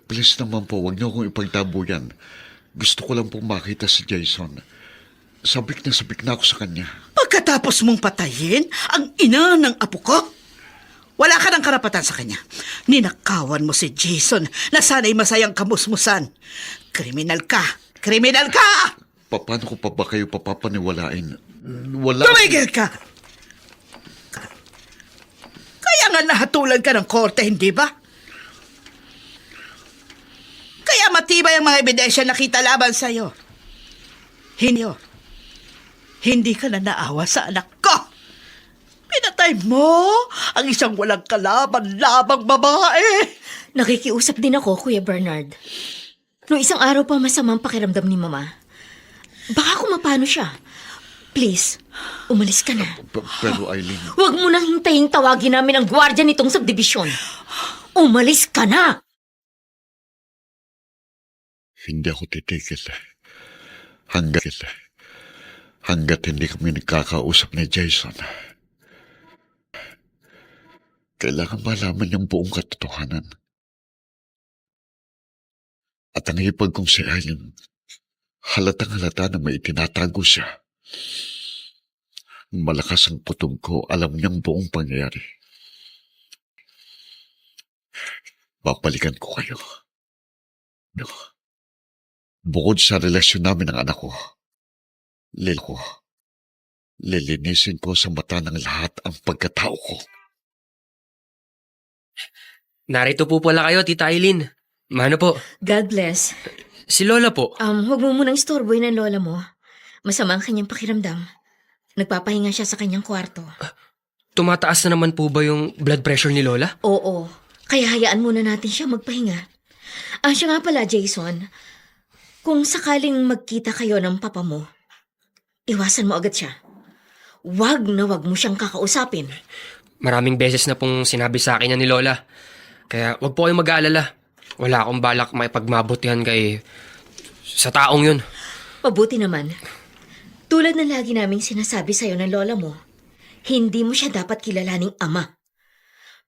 Please naman po, huwag niyo akong ipagtabo yan. Gusto ko lang pong makita si Jason. Sabik na ako sa kanya. Pagkatapos mong patayin ang ina ng apo ko, wala ka ng karapatan sa kanya. Ninakawan mo si Jason na sana'y masayang kamusmusan. Kriminal ka! Kriminal ka! Paano ko pa ba kayo papapaniwalain? Wala... Tumigil ka! Kaya nga nahatulan ka ng korte, hindi ba? Kaya matibay ang mga ebidensya na kita laban sa'yo. Hindi ka na naawa sa anak ko. Pinatay mo ang isang walang kalaban-labang babae. Nakikiusap din ako, Kuya Bernard. Noong isang araw pa masamang pakiramdam ni Mama. Baka kung mapano siya. Please, umalis ka na. Pero Aileen... Huwag mo nang hintayin tawagin namin ang gwardiya nitong subdivision. Umalis ka na! Hindi ako titigil. Hanggat hindi kami nagkakausap ni Jason. Kailangan malaman niyang buong katotohanan. At ang hipag kong si Aileen, halatang-halata na may itinatago siya. Malakas ang putom ko, alam niyang buong pangyayari. Babalikan ko kayo. No. Bukod sa relasyon namin ng anak ko, lilinisin ko sa mata ng lahat ang pagkatao ko. Narito po pala kayo, Tita Aileen. Mano po? God bless. Si Lola po. Huwag mo munang istorboy ng lola mo. Masama ang kanyang pakiramdam. Nagpapahinga siya sa kanyang kwarto. Tumataas na naman po ba yung blood pressure ni Lola? Oo. Kaya hayaan muna natin siya magpahinga. Siya nga pala, Jason. Kung sakaling magkita kayo ng papa mo, iwasan mo agad siya. Wag na wag mo siyang kakausapin. Maraming beses na pong sinabi sa akin yan ni Lola. Kaya wag po kayong mag-aalala. Wala akong balak makipagmabutihan kay... sa taong yun. Mabuti naman. Tulad na lagi naming sinasabi sa'yo ng lola mo, hindi mo siya dapat kilalaning ama.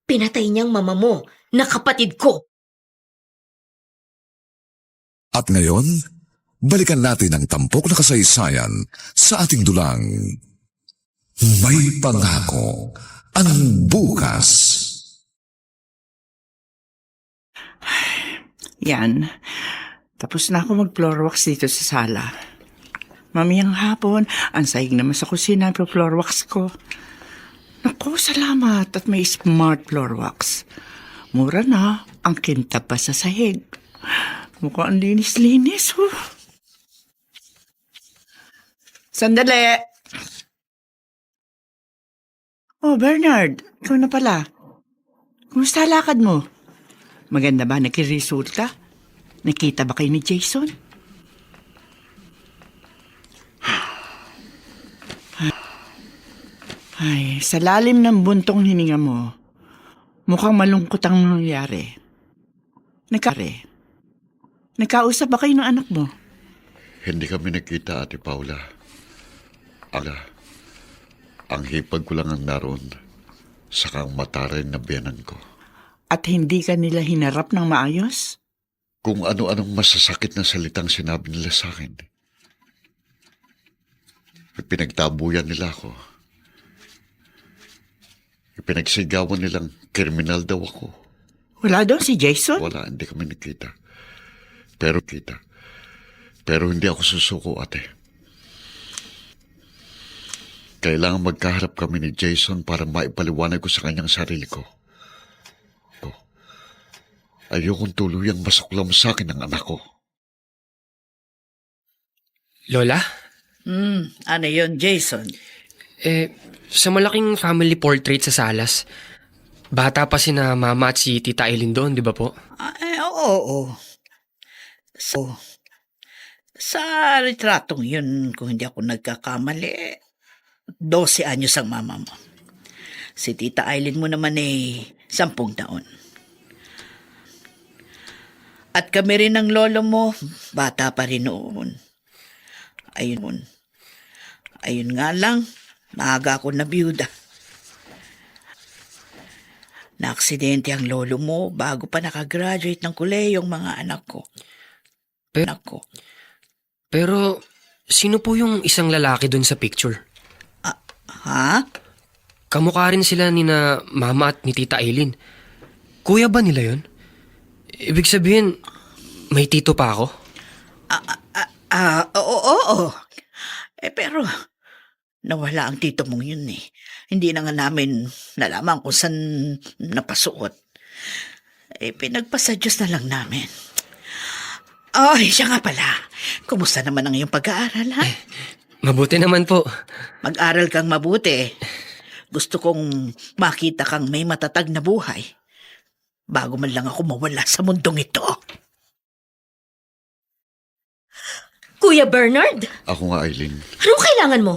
Pinatay niyang mama mo na kapatid ko. At ngayon, balikan natin ang tampok na kasaysayan sa ating dulang May Pangako ang Bukas. Yan. Tapos na ako mag-floor wax dito sa sala. Mamayang hapon, ang sahig naman sa kusina, floor wax ko. Naku, salamat at may smart floor wax. Mura na, ang kintab pa sa sahig. Mukhang linis-linis, oh. Sandali! Oh, Bernard, ikaw na pala. Kumusta lakad mo? Maganda ba nagkiresulta? Nakita ba kayo ni Jason? Ay, sa lalim ng buntong hininga mo, mukhang malungkot ang nangyari. Nagkausap ba kayo ng anak mo? Hindi kami nakita, Ate Paula. Ang hipag ko lang ang naroon, sakang matarin na biyanan ko. At hindi ka nila hinarap ng maayos? Kung ano-anong masasakit na salitang sinabi nila sa akin. Pinagtabuyan nila ako. Ipinagsigawan nilang kriminal daw ako. Wala daw si Jason? Wala, hindi kami nakita. Pero hindi ako susuko, ate. Kailangan magkaharap kami ni Jason para maipaliwanag ko sa kanyang sarili ko. Ayokong tuluyang masuklam sa akin ang anak ko. Lola, Ano yon, Jason? sa malaking family portrait sa Salas, bata pa sina Mama at si Tita Eileen doon, di ba po? Oo. So, sa retratong yun, kung hindi ako nagkakamali, 12 anyos ang mama mo. Si Tita Eileen mo naman 10 taon. At kami rin ng lolo mo, bata pa rin noon. Ayun nga lang, maaga ako na biyuda. Na-aksidente ang lolo mo bago pa nakagraduate ng koleyo yung mga anak ko. Pero, sino po yung isang lalaki doon sa picture? Ha? Kamukha rin sila ni na Mama at ni Tita Eileen. Kuya ba nila yon? Ibig sabihin, may tito pa ako? Oo. Pero, nawala ang tito mong yun eh. Hindi na nga namin nalaman kung saan napasuot. Pinagpasa Diyos na lang namin. Ay, siya nga pala. Kumusta naman ang iyong pag-aaral, ha? Mabuti naman po. Mag-aral kang mabuti. Gusto kong makita kang may matatag na buhay. Bago man lang ako mawala sa mundong ito. Kuya Bernard, Ako nga, Eileen. anong kailangan mo?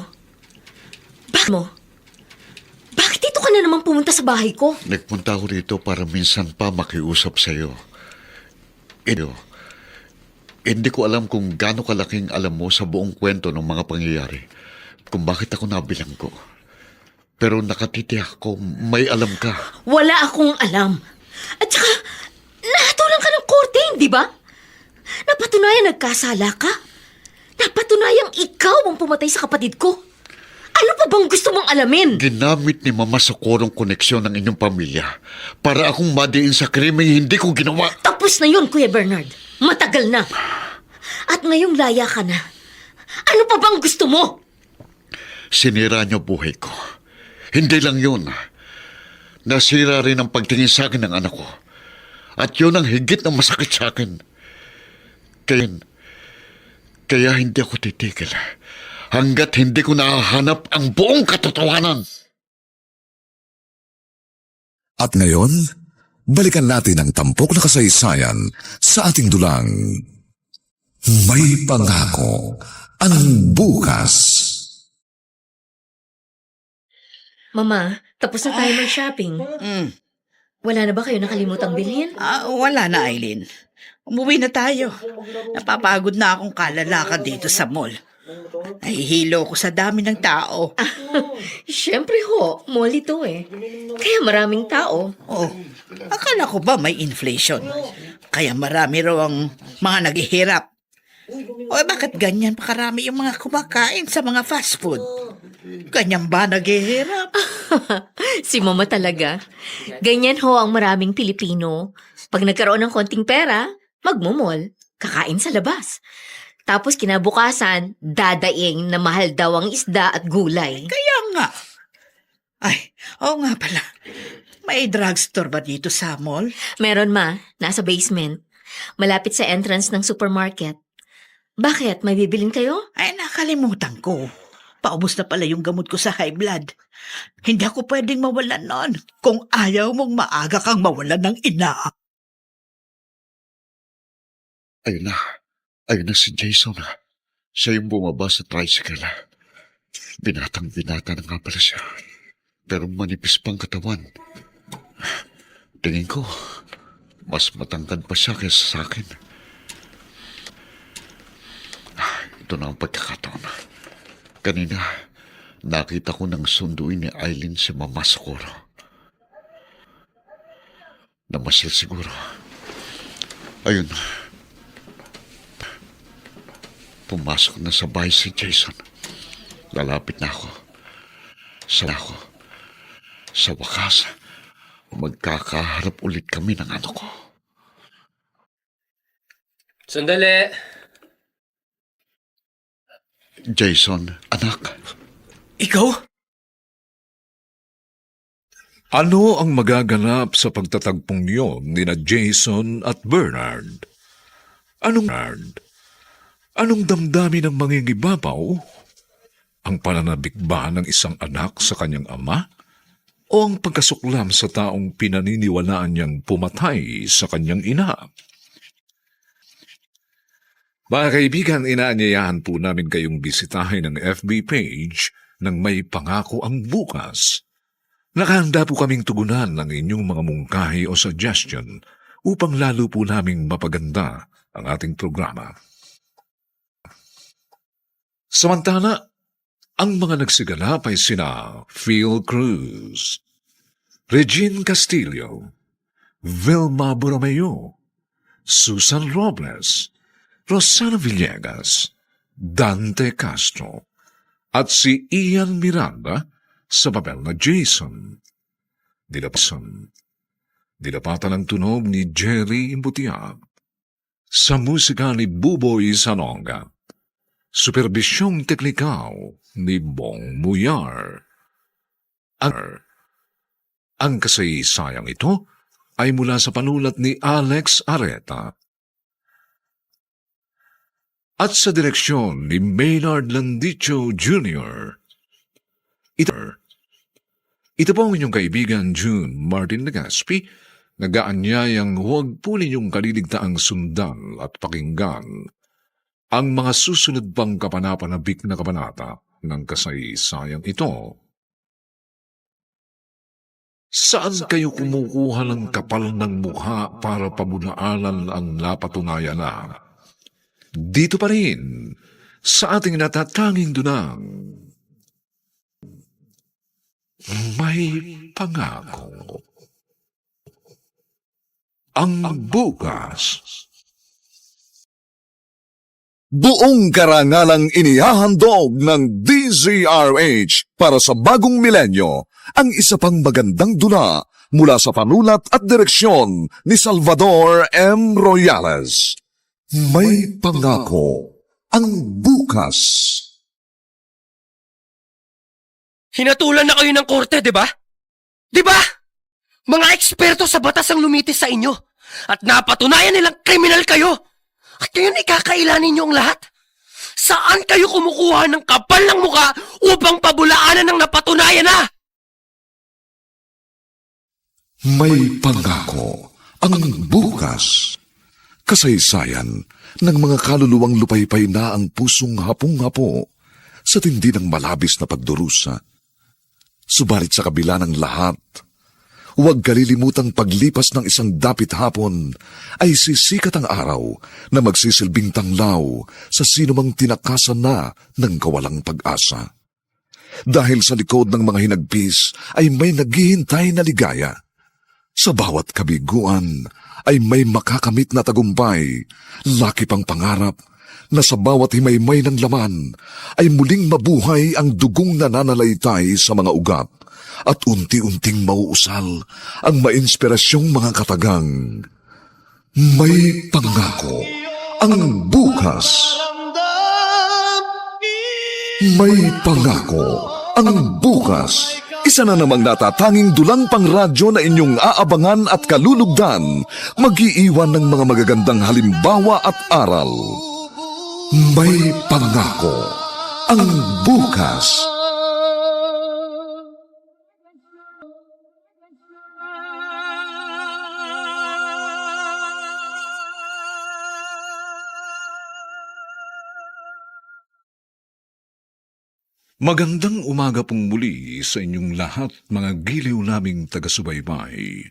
Bakit dito ka na naman pumunta sa bahay ko? Nagpunta ako dito para minsan pa makiusap sa iyo. Hindi ko alam kung gaano kalaking alam mo sa buong kwento ng mga pangyayari. Kung bakit ako nabilang ko. Pero nakatitiyak ko, may alam ka. Wala akong alam. At saka, nahatulan ka ng korte, di ba? Napatunayan nagkasala ka. Napatunayang ikaw ang pumatay sa kapatid ko. Ano pa bang gusto mong alamin? Ginamit ni Mama Socorro ang koneksyon ng inyong pamilya para akong madiin sa krimeng hindi ko ginawa. Tapos na yun, Kuya Bernard. Matagal na. At ngayong laya ka na. Ano pa bang gusto mo? Sinira niyo buhay ko. Hindi lang yun. Nasira rin ang pagtingin sa akin ng anak ko. At yun ang higit na masakit sa akin. Kaya hindi ako titigil hanggat hindi ko nahahanap ang buong katotohanan. At ngayon, balikan natin ang tampok na kasaysayan sa ating dulang. May pangako ang bukas. Mama, tapos na tayo mag-shopping. Wala na ba kayo nakalimutang bilhin? Wala na, Eileen. Umuwi na tayo. Napapagod na akong kalalakad dito sa mall. Nahihilo ko sa dami ng tao. Siyempre ho, mall ito eh. Kaya maraming tao. Akala ko ba may inflation? Kaya marami raw ang mga naghihirap. Bakit ganyan pa karami yung mga kumakain sa mga fast food? Ganyan ba naghihirap? Si Mama talaga. Ganyan ho ang maraming Pilipino. Pag nagkaroon ng konting pera, magmumol, kakain sa labas. Tapos kinabukasan, dadaing na mahal daw ang isda at gulay. Kaya nga. Oo nga pala. May drugstore ba dito sa mall? Meron ma, nasa basement. Malapit sa entrance ng supermarket. Bakit? May bibilin kayo? Nakalimutan ko. Paubos na pala yung gamot ko sa high blood. Hindi ako pwedeng mawalan nun kung ayaw mong maaga kang mawalan ng ina. Ayun na si Jason. Siya yung bumaba sa tricycle. Binatang-binata na nga pala siya. Pero manipis pang katawan. Tingin ko, mas matangkad pa siya kaysa sa akin. Ito na ang pagkakataon. Kanina, nakita ko ng sunduin ni Eileen si Mama Socorro. Namasyal siguro. Ayun. Pumasok na sa bahay si Jason. Lalapit na ako. Sa wakas, magkakaharap ulit kami ng ano ko. Sandali. Jason, anak, Ikaw? Ano ang magaganap sa pagtatagpong niyon ni na Jason at Bernard? Anong damdamin ng mangingibabaw? Ang pananabik ba ng isang anak sa kanyang ama? O ang pagkasuklam sa taong pinaniniwalaan niyang pumatay sa kanyang ina? Mga kaibigan, inaanyayahan po namin kayong bisitahin ang FB page ng May Pangako ang Bukas. Nakahanda po kaming tugunan ng inyong mga mungkahi o suggestion upang lalo po naming mapaganda ang ating programa. Samantala, ang mga nagsiganap ay sina Phil Cruz, Regine Castillo, Vilma Borromeo, Susan Robles, Rosana Villegas, Dante Castro, at si Ian Miranda sa papel na Jason. Dinapatan ang tunog ni Jerry Imbutiab. Sa musika ni Buboy Sanonga. Superbisyong teknikal ni Bong Muyar. Ang kasaysayang ito ay mula sa panulat ni Alex Areta. At sa direksyon ni Maynard Landicho Jr. Ito po ang inyong kaibigan June Martin Legaspi, nag-aanyayang huwag po ninyong kaliligtaang sundan at pakinggan ang mga susunod pang kapanapanabik na kabanata ng kasaysayang ito. Saan kayo kumukuha ng kapal ng mukha para pabunaalan ang napatunayan na? Dito pa rin, sa ating natatanging dunang, May Pangako ang Bukas. Buong karangalang inihahandog ng DZRH para sa bagong milenyo ang isa pang magandang dula mula sa panulat at direksyon ni Salvador M. Royales. May Pangako ang Bukas. Hinatulan na kayo ng korte, di ba? Di ba? Mga eksperto sa batas ang lumitis sa inyo at napatunayan nilang kriminal kayo. At ngayon ikakailanin niyo ang lahat. Saan kayo kumukuha ng kapal ng muka upang pabulaanan ng napatunayan na? May Pangako ang Bukas. Kasaysayan ng mga kaluluwang lupaypay na ang pusong hapong-hapo sa tindi ng malabis na pagdurusa. Subalit sa kabila ng lahat, huwag kalilimutang paglipas ng isang dapit hapon ay sisikat ang araw na magsisilbing tanglaw sa sinumang tinakasan na ng kawalang pag-asa. Dahil sa likod ng mga hinagpis ay may naghihintay na ligaya. Sa bawat kabiguan ay may makakamit na tagumpay, laki pang pangarap na sa bawat himaymay ng laman ay muling mabuhay ang dugong nananalaytay sa mga ugat at unti-unting mauusal ang mainspirasyong mga katagang. May Pangako ang Bukas. May Pangako ang Bukas. Isa na namang natatanging dulang pangradyo na inyong aabangan at kalulugdan, mag-iiwan ng mga magagandang halimbawa at aral. May Pangako ang Bukas. Magandang umaga pong muli sa inyong lahat, mga giliw naming taga-subaybay.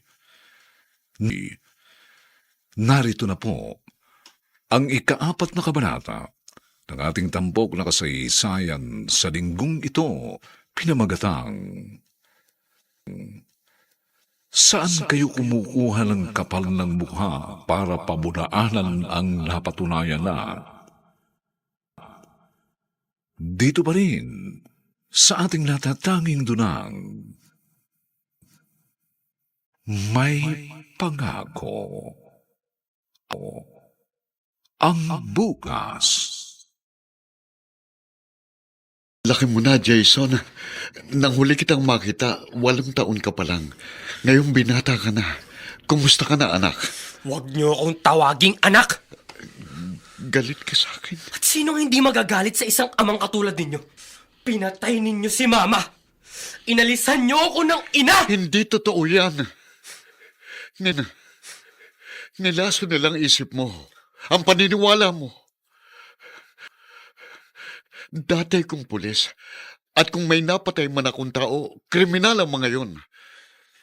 Narito na po ang ika-4 na kabanata ng ating tampok na kasaysayan sa linggong ito, pinamagatang Saan kayo kumukuha ng kapal ng mukha para pabunaanan ang napatunayan na? Dito pa rin, sa ating natatanging dunang May pangako ang bukas. Laki mo na, Jason. Nang huli kitang makita, 8 taon ka pa lang. Ngayong binata ka na. Kumusta ka na, anak? Huwag niyo akong tawaging anak! Galit ka sa akin. At sinong hindi magagalit sa isang amang katulad ninyo? Pinatay ninyo si Mama! Inalisan niyo ako ng ina! Hindi totoo yan. Nilaso na lang isip mo. Ang paniniwala mo. Dati kong pulis. At kung may napatay man akong tao, kriminal ang mga yon.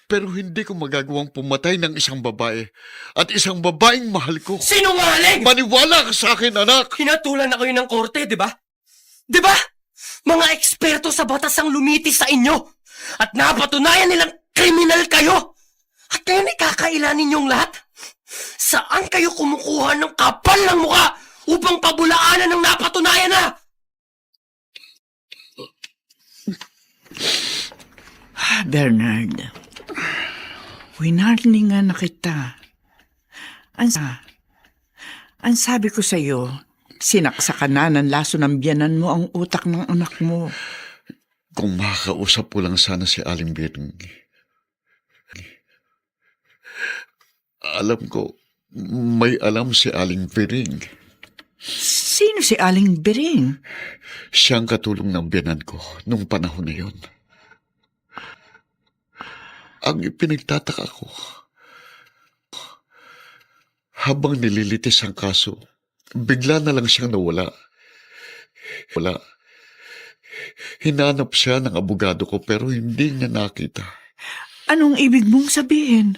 Pero hindi ko magagawang pumatay ng isang babae. At isang babaeng mahal ko. Sinungaling! Maniwala ka sa akin, anak! Hinatulan na kayo ng korte, di ba? Di ba? Mga eksperto sa batas ang lumitis sa inyo. At napatunayan nilang kriminal kayo. At ngayon ikakailan ninyong lahat? Saan kayo kumukuha ng kapal ng mukha upang pabulaanan ng napatunayan na? Bernard, winarningan na kita. Ang sabi ko sa'yo, sinaksakan na ng laso ng biyanan mo ang utak ng anak mo. Kung makakausap ko lang sana si Aling Biring. Alam ko, may alam si Aling Biring. Sino si Aling Biring? Siyang katulong ng biyanan ko nung panahon na yon. Ang ipinagtataka ko, habang nililitis ang kaso, bigla na lang siyang nawala. Hinanap siya ng abogado ko pero hindi niya nakita. Anong ibig mong sabihin?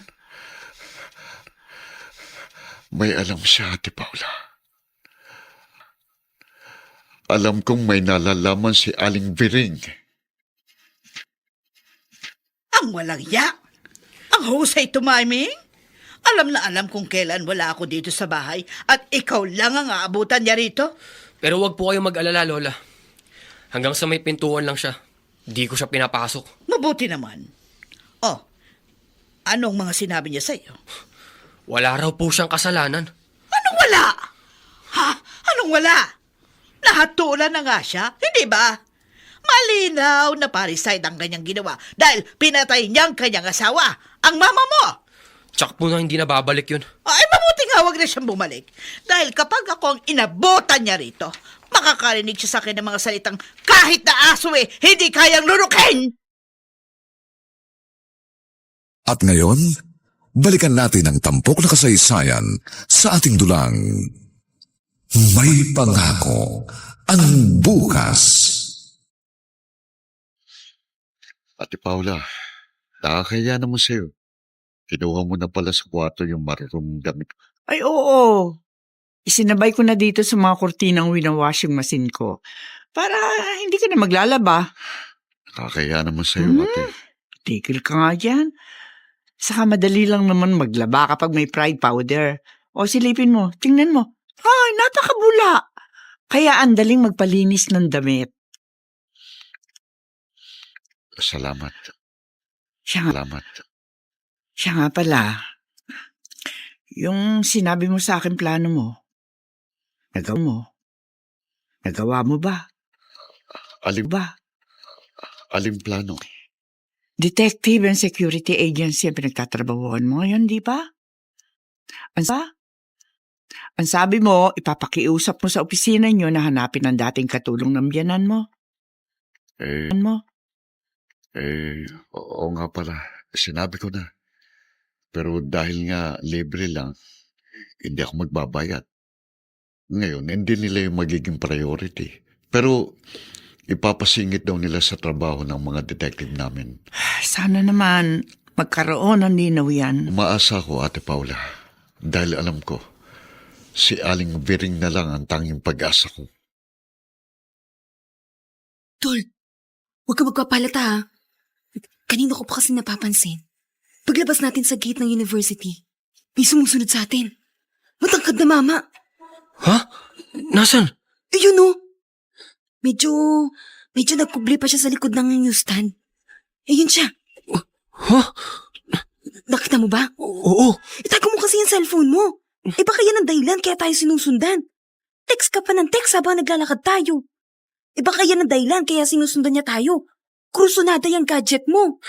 May alam siya, Ate Paula. Alam kong may nalalaman si Aling Biring. Ang walang ya! Ang husay tumiming! Alam na alam kung kailan wala ako dito sa bahay at ikaw lang ang aabutan niya rito. Pero wag po kayong mag-alala, Lola. Hanggang sa may pintuan lang siya. Di ko siya pinapasok. Mabuti naman. Oh, anong mga sinabi niya sa'yo? Wala raw po siyang kasalanan. Anong wala? Ha? Anong wala? Nahatulan na nga siya, hindi ba? Malinaw na parasite ang kanyang ginawa dahil pinatay niyang kanyang asawa, ang mama mo. Tsak po na hindi na babalik yun. Ay, mabuti nga wag na siyang bumalik. Dahil kapag ako ang inabotan niya rito, makakarinig siya sa akin ng mga salitang kahit na aso hindi kayang lunukin. At ngayon, balikan natin ang tampok na kasaysayan sa ating dulang. May pangako ang bukas. Ate Paula, nakakaya naman sa'yo. Kinuha mo na pala sa kwarto yung maruruming damit. Ay, oo. Isinabay ko na dito sa mga kurtinang winawashing machine ko para hindi ka na maglalaba. Nakakaya naman sa'yo, ate. Tigil ka nga dyan. Saka madali lang naman maglaba kapag may pride powder. O silipin mo, tingnan mo. Ay, napakabula. Kaya andaling magpalinis ng damit. Salamat. Siya nga pala. Yung sinabi mo sa akin plano mo, nagawa mo ba? Aling plano? Detective and security agency ang pinagtatrabahuan mo ngayon, di ba? Ang sabi mo, ipapakiusap mo sa opisina niyo na hanapin ang dating katulong ng biyanan mo. Oo nga pala. Sinabi ko na. Pero dahil nga libre lang, hindi ako magbabayad. Ngayon, hindi nila yung magiging priority. Pero ipapasingit daw nila sa trabaho ng mga detective namin. Sana naman magkaroon ng linaw yan. Umaasa ako, Ate Paula. Dahil alam ko, si Aling Biring na lang ang tanging pag-asa ko. Tol, huwag ka magpapalata ha. Kanino ko pa kasi napapansin. Paglabas natin sa gate ng university, may sumusunod sa atin. Matangkad na mama. Ha? Nasaan? Ayun o. Medyo nagkubli pa siya sa likod ng newsstand. Ayun siya. Huh? Nakita mo ba? Oo. Itago mo kasi yung cellphone mo. Baka yan ang dahilan kaya tayo sinusundan. Text ka pa ng text habang naglalakad tayo. Baka yan ang dahilan kaya sinusundan niya tayo. Krusonada yung gadget mo.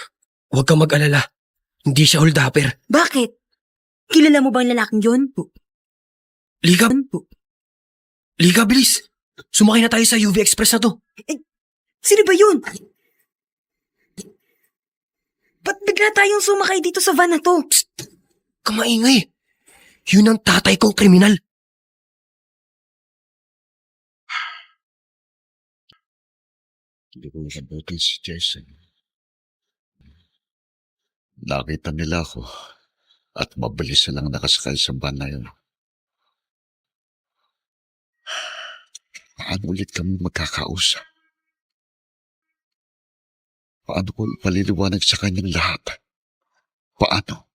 Huwag kang mag-alala. Hindi siya holdupper. Bakit? Kilala mo ba ang lalaking yun? Liga, Liga, bilis. Sumakay na tayo sa UV Express na to. Sino ba yun? Ba't bigla tayong sumakay dito sa van na to? Kamaingay. Yun ang tatay kong kriminal. Hindi ko nakabuti si Jason. Nakita nila ako at mabilis silang nakasakay sa van na yun. Paano ulit kami magkakausap? Paano ko paliliwanag sa kanyang lahat? Paano?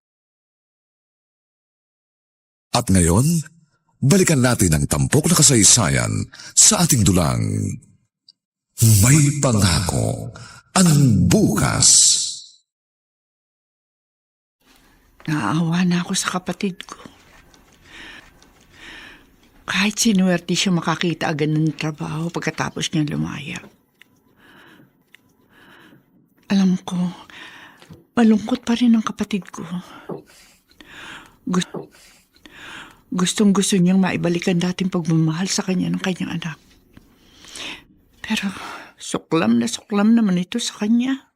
At ngayon, balikan natin ang tampok na kasaysayan sa ating dulang. May pangako ang bukas. Naaawa na ako sa kapatid ko. Kahit sinuwerte siya makakita agad ng trabaho pagkatapos niya lumaya. Alam ko, malungkot pa rin ang kapatid ko. Gustong-gusto niyang maibalikan dating pagmamahal sa kanya ng kanyang anak. Pero suklam naman ito sa kanya.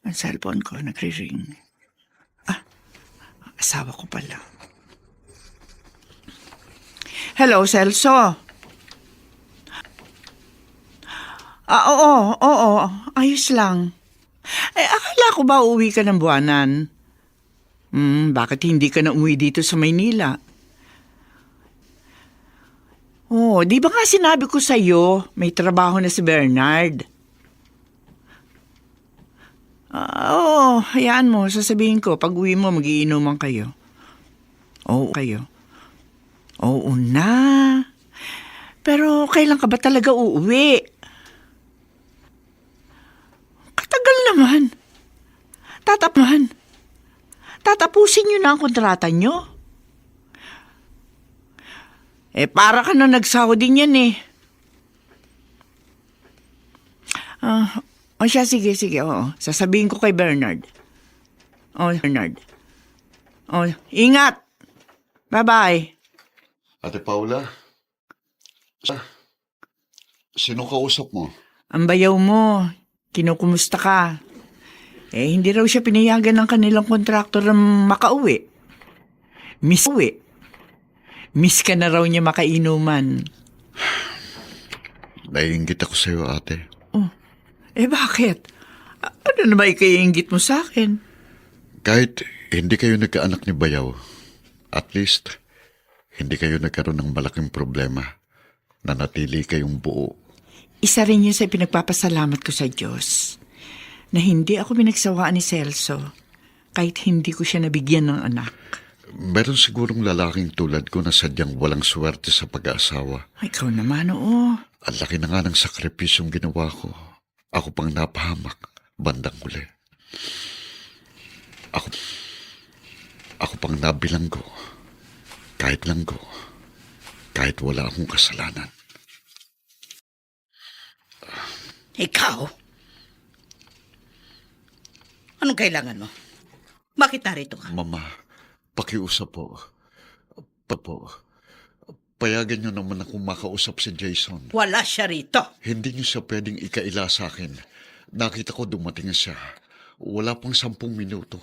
Ang cellphone ko nagre-ring. Asawa ko pala. Hello, Celso. Oo, ayos lang. Akala ko ba uuwi ka ng buwanan? Bakit hindi ka na umuwi dito sa Maynila? Di ba nga sinabi ko sa'yo, may trabaho na si Bernard? Hayaan mo, sasabihin ko, pag uwi mo, magiinuman kayo. Oo na. Pero kailan ka ba talaga uuwi? Katagal naman. Tatapusin niyo na ang kontrata niyo. Para ka na nagsahod din yan eh. Siya, sige, oo. Sasabihin ko kay Bernard. Bernard. Ingat. Bye-bye. Ate Paula? Sino kausap mo? Ang bayaw mo. Kinukumusta ka. Hindi raw siya pinayagan ng kanilang kontraktor na makauwi. Miss ka na raw niya makainuman. Naiinggit ako sa'yo, ate. Bakit? Ano na ba ikaiinggit mo sa akin? Kahit hindi kayo nagkaanak ni Bayaw, at least, hindi kayo nagkaroon ng malaking problema. Nanatili kayong buo. Isa rin yun sa pinagpapasalamat ko sa Diyos na hindi ako pinagsawaan ni Celso kahit hindi ko siya nabigyan ng anak. Meron sigurong lalaking tulad ko na sadyang walang swerte sa pag-aasawa. Ikaw naman, oo. Ang laki na nga ng sakripisyong ginawa ko. Ako pang napahamak, bandang huli. Ako pang nabilanggo, kahit wala akong kasalanan. Ikaw? Anong kailangan mo? Bakit narito ka? Mama, pakiusap po. Payagan niyo naman akong makausap si Jason. Wala siya rito. Hindi niyo siya pwedeng ikaila sa akin. Nakita ko dumating siya. Wala pang 10 minuto.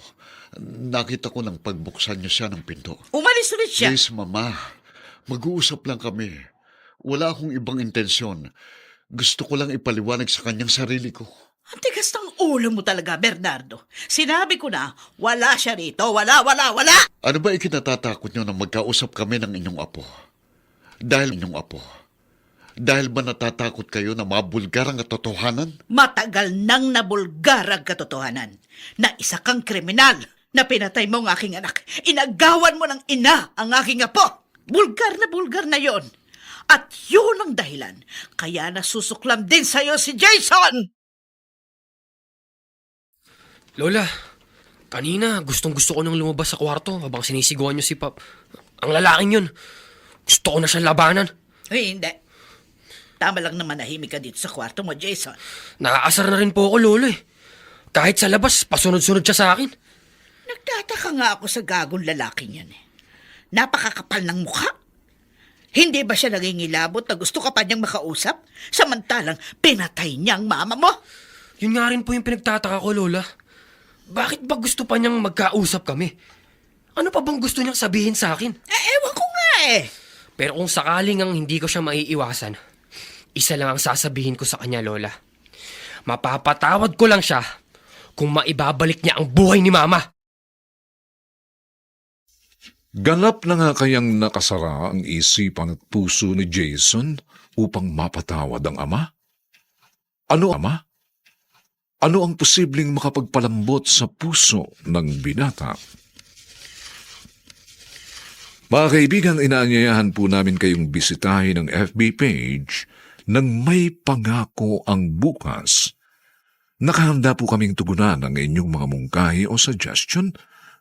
Nakita ko nang pagbuksan niyo siya ng pinto. Umalis ulit siya. Please, Mama. Mag-uusap lang kami. Wala akong ibang intensyon. Gusto ko lang ipaliwanag sa kanyang sarili ko. Ang tigas ng ulo mo talaga, Bernardo. Sinabi ko na, wala siya rito. Wala. Ano ba ikinatatakot niyo na magkausap kami ng inyong apo? Dahil ba natatakot kayo na mabulgar ang katotohanan? Matagal nang nabulgar ang katotohanan na isa kang kriminal na pinatay mo ang aking anak. Inagawan mo ng ina ang aking apo. Bulgar na yon. At yun ang dahilan kaya nasusuklam din sa'yo si Jason. Lola, kanina gustong gusto ko nang lumabas sa kwarto habang sinisigawan niyo si Pap. Ang lalaking yun. Gusto ko na siyang labanan. Ay, hindi. Tama lang naman nahimik ka dito sa kwarto mo, Jason. Nakakasar na rin po ako, Lolo eh. Kahit sa labas, pasunod-sunod siya sa akin. Nagtataka nga ako sa gagong lalaking yan eh. Napakakapal ng mukha. Hindi ba siya nangingilabot na gusto ka pa niyang makausap? Samantalang pinatay niya ang mama mo. Yun nga rin po yung pinagtataka ko, Lola. Bakit ba gusto pa niyang magkausap kami? Ano pa bang gusto niyang sabihin sa akin? Ewan ko nga eh. Pero kung sakaling ang hindi ko siya maiiwasan, isa lang ang sasabihin ko sa kanya, Lola. Mapapatawad ko lang siya kung maibabalik niya ang buhay ni Mama. Ganap na nga kayang nakasara ang isipan at puso ni Jason upang mapatawad ang ama? Ano ama? Ano ang posibleng makapagpalambot sa puso ng binata? Mga kaibigan, inaanyayahan po namin kayong bisitahin ang FB page ng May Pangako ang Bukas. Nakahanda po kaming tugunan ang inyong mga mungkahi o suggestion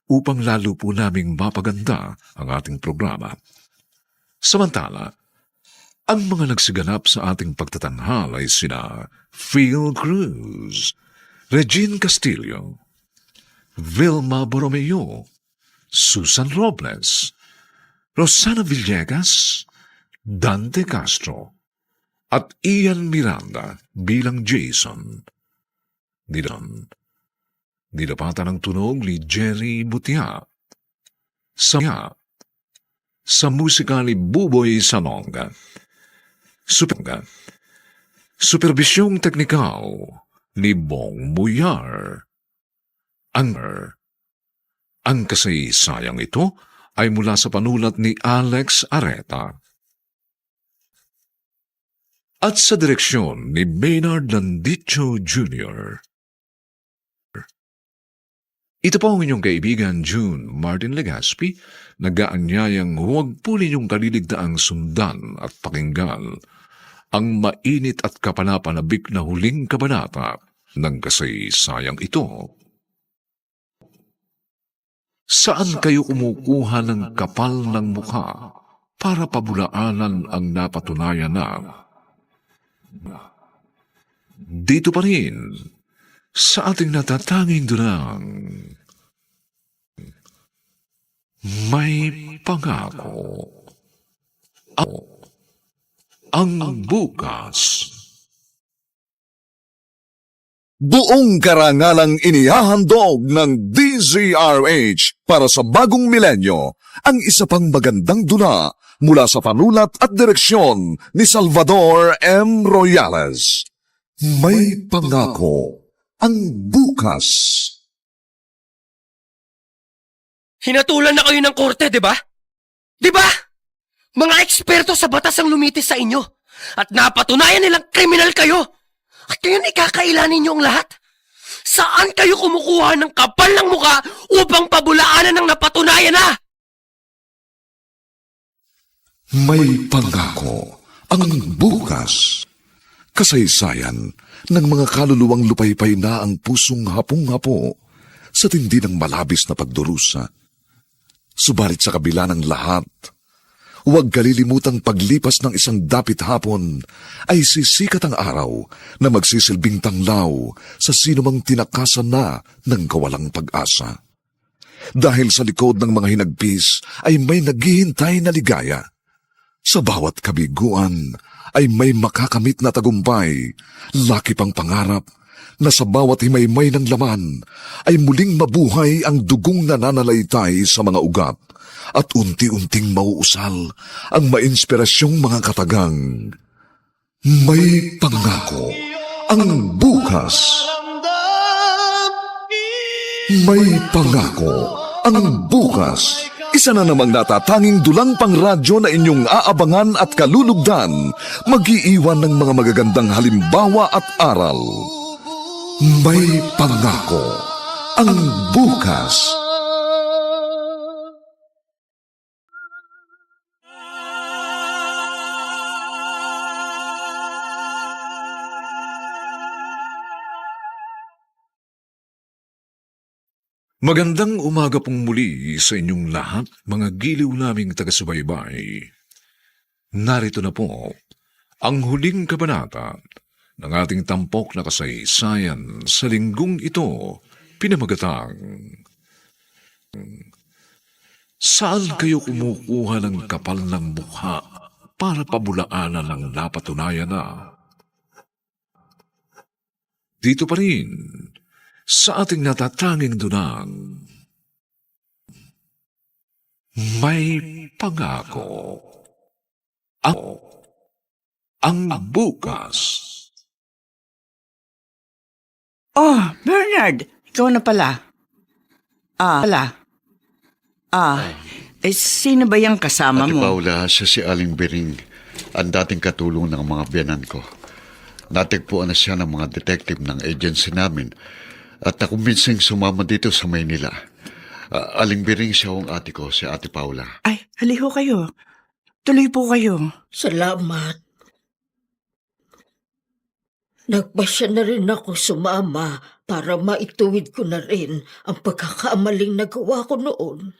upang lalo po naming mapaganda ang ating programa. Samantala, ang mga nagsiganap sa ating pagtatanghal ay sina Phil Cruz, Regine Castillo, Vilma Borromeo, Susan Robles, Rosana Villegas, Dante Castro, at Ian Miranda bilang Jason. Nilapatan ng tunog ni Jerry Butia. Sa musika ni Buboy Sanonga. Supervisyong teknikal ni Bong Buyar. Ang kasaysayang ito ay mula sa panulat ni Alex Areta. At sa direksyon ni Maynard Landicho Jr. Ito po ang inyong kaibigan June Martin Legaspi, nag-aanyayang huwag po ninyong kaliligtaang sundan at pakinggan ang mainit at kapanapanabik na huling kabanata ng kasaysayang ito. Saan kayo kumukuha ng kapal ng mukha para pabulaanan ang napatunayan na? Dito pa rin, sa ating natatanging dunang, may pangako. Ang bukas. Buong karangalang inihahandog ng DZRH para sa bagong milenyo ang isa pang magandang dula mula sa panulat at direksyon ni Salvador M. Royales. May pangako ang bukas. Hinatulan na kayo ng korte, di ba? Di ba? Mga eksperto sa batas ang lumitis sa inyo at napatunayan nilang kriminal kayo. At ngayon ikakailanin ninyo ang lahat. Saan kayo kumukuha ng kapal ng muka upang pabulaanan ng napatunayan na? May pangako ang bukas. Kasaysayan ng mga kaluluwang lupaypay na ang pusong hapong-hapo sa tindi ng malabis na pagdurusa. Subalit sa kabila ng lahat, huwag kalilimutang paglipas ng isang dapit hapon ay sisikat ang araw na magsisilbing tanglaw sa sinumang tinakasan na ng kawalang pag-asa. Dahil sa likod ng mga hinagpis ay may naghihintay na ligaya. Sa bawat kabiguan ay may makakamit na tagumpay, laki pang pangarap na sa bawat himaymay ng laman ay muling mabuhay ang dugong nananalaytay sa mga ugat at unti-unting mauusal ang mainspirasyong mga katagang. May pangako ang bukas. May pangako ang bukas. Isa na namang natatanging dulang pang radyo na inyong aabangan at kalulugdan, mag-iiwan ng mga magagandang halimbawa at aral. May pangako ang bukas. Magandang umaga pong muli sa inyong lahat, mga giliw naming taga-subaybay. Narito na po ang huling kabanata ng ating tampok na kasaysayan sa linggong ito, pinamagatang Saan kayo kumukuha ng kapal ng mukha para pabulaanan ng napatunayan na? Dito pa rin sa ating natatanging dunang may pangako. Ang bukas. Oh, Bernard, ikaw na pala. Sino ba yung kasama Ate mo? Paula, siya si Aling Bering, ang dating katulong ng mga biyanan ko. Natigpuan na siya ng mga detective ng agency namin at nakumbinsing sumama dito sa Maynila. Aling Bering siya ang ate ko, si Ate Paula. Ay, haliho kayo. Tuloy po kayo. Salamat. Nagpasya na rin ako sumama para maituwid ko na rin ang pagkakamaling nagawa ko noon.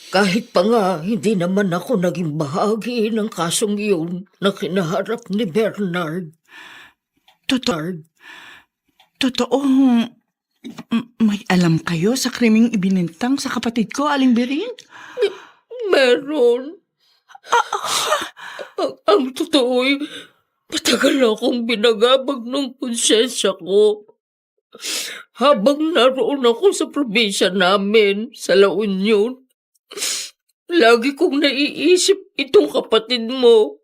Kahit pa nga, hindi naman ako naging bahagi ng kasong iyon na kinaharap ni Bernard. Totoo, may alam kayo sa krimeng ibinintang sa kapatid ko, Aling Bering? Meron. Ang totoo'y matagal akong binagabag ng konsensya ko. Habang naroon ako sa probinsya namin, sa La Union, lagi kong naiisip itong kapatid mo.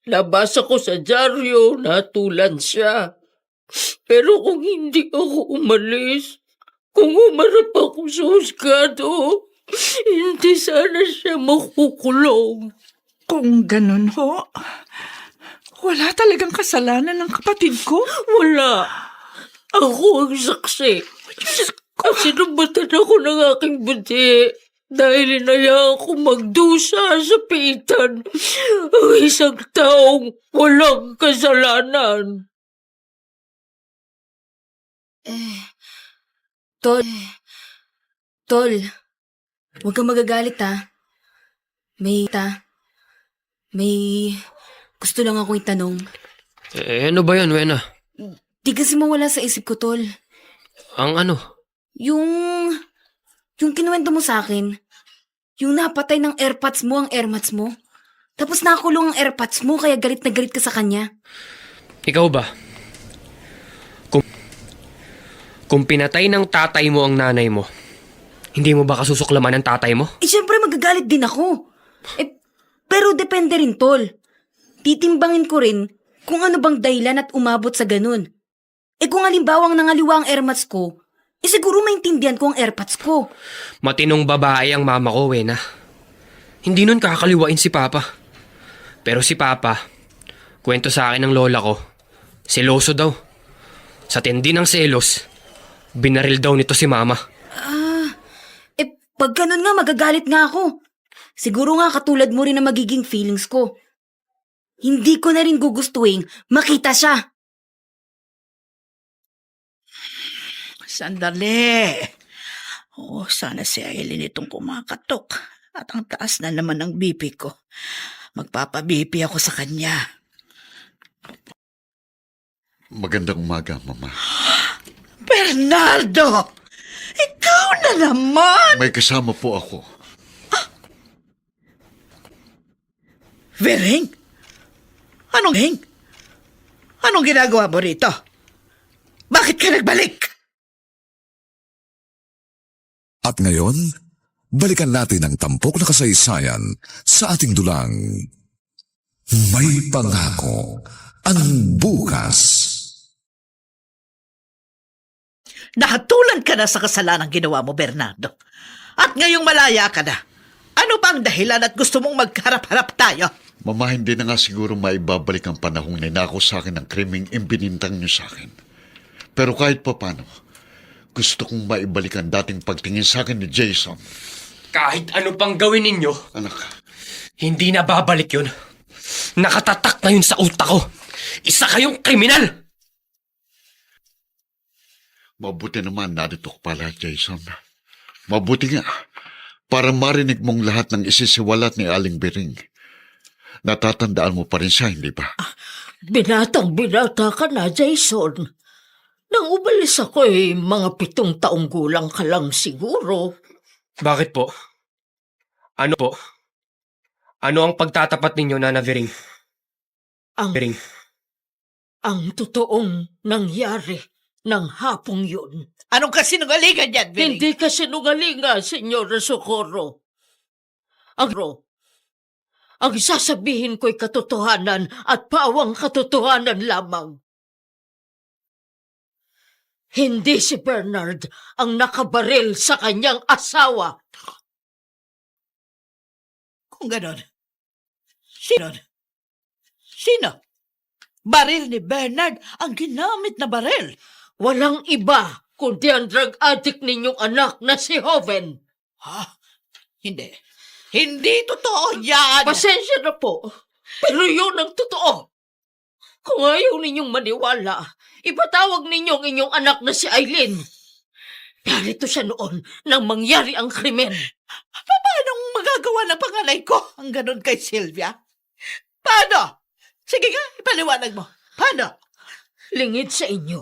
Nabasa ko sa dyaryo na tulan siya. Pero kung hindi ako umalis, kung umarap ako sa husgado, hindi sana siya makukulong. Kung ganun ho, wala talagang kasalanan ng kapatid ko? Wala. Ako ang saksi. At sinubutan ako ng aking buti dahil inayaan ko magdusa sa pitan ang isang taong walang kasalanan. Tol, huwag kang magagalit ha. May gusto lang akong itanong. Ano ba yan, Wena? Di kasi mawala sa isip ko, Tol. Ang ano? Yung kinuwento mo sa akin, yung napatay ng airpods mo ang airmats mo. Tapos nakakulong ang airpods mo kaya galit na galit ka sa kanya. Ikaw ba? Kung pinatay ng tatay mo ang nanay mo, hindi mo ba kasusuklaman ng tatay mo? Siyempre magagalit din ako. Pero depende rin, Tol. Titimbangin ko rin kung ano bang dahilan at umabot sa ganun. Kung halimbawang nangaliwa ang airmats ko, siguro maintindihan ko ang airpods ko. Matinong babae ang mama ko, Wena. Hindi nun kakaliwain si Papa. Pero si Papa, kwento sa akin ng lola ko, seloso daw. Sa tindi ng selos, binaril daw nito si Mama. Pag ganun nga, magagalit nga ako. Siguro nga katulad mo rin na magiging feelings ko. Hindi ko na rin gugustuhin makita siya. Sandali. Sana si Aileen itong kumakatok. At ang taas na naman ng BP ko. Magpapa-BP ako sa kanya. Magandang umaga, Mama. Bernardo! Ikaw na naman! May kasama po ako. Bering? Anong ginagawa mo rito? Bakit ka nagbalik? At ngayon, balikan natin ang tampok na kasaysayan sa ating dulang May Pangako ang Bukas. Nahatulan ka na sa kasalanang ginawa mo, Bernardo. At ngayong malaya ka na. Ano ba ang dahilan at gusto mong magharap-harap tayo? Mama, hindi na nga siguro maibabalik ang panahong ninako sa akin ng krimeng imbinintang niyo sa akin. Pero kahit pa paano, gusto kong maibalik ang dating pagtingin sa akin ni Jason. Kahit ano pang gawin ninyo, Anak, hindi na babalik yun. Nakatatak na yun sa utak ko. Isa kayong kriminal! Mabuti naman narito ka pala, Jason. Mabuti nga. Para marinig mong lahat ng isisiwalat ni Aling Bering. Natatandaan mo pa rin siya, hindi ba? Binatang-binata ka na, Jason. Nang umalis ako mga 7 taong gulang ka lang siguro. Bakit po? Ano po? Ano ang pagtatapat ninyo, Nana Vering? Ang, Vering. ang totoong nangyari ng hapong yun. Anong kasinungalingan yan, Bering? Hindi ka sinungalinga, Senyora Socorro. Ang sasabihin ko'y katotohanan at pawang katotohanan lamang. Hindi si Bernard ang nakabaril sa kanyang asawa. Kung ganon, sino? Baril ni Bernard ang ginamit na baril. Walang iba kundi ang drug addict ninyong anak na si Hoven. Ha? Hindi. Hindi totoo yan. Pasensya na po, pero yun ang totoo. Kung ayaw ninyong maniwala, ipatawag ninyo ang inyong anak na si Aileen. Narito siya noon nang mangyari ang krimen. Paano magagawa ng panganay ko ang ganon kay Sylvia? Paano? Sige nga, ipaliwanag mo. Paano? Lingid sa inyo.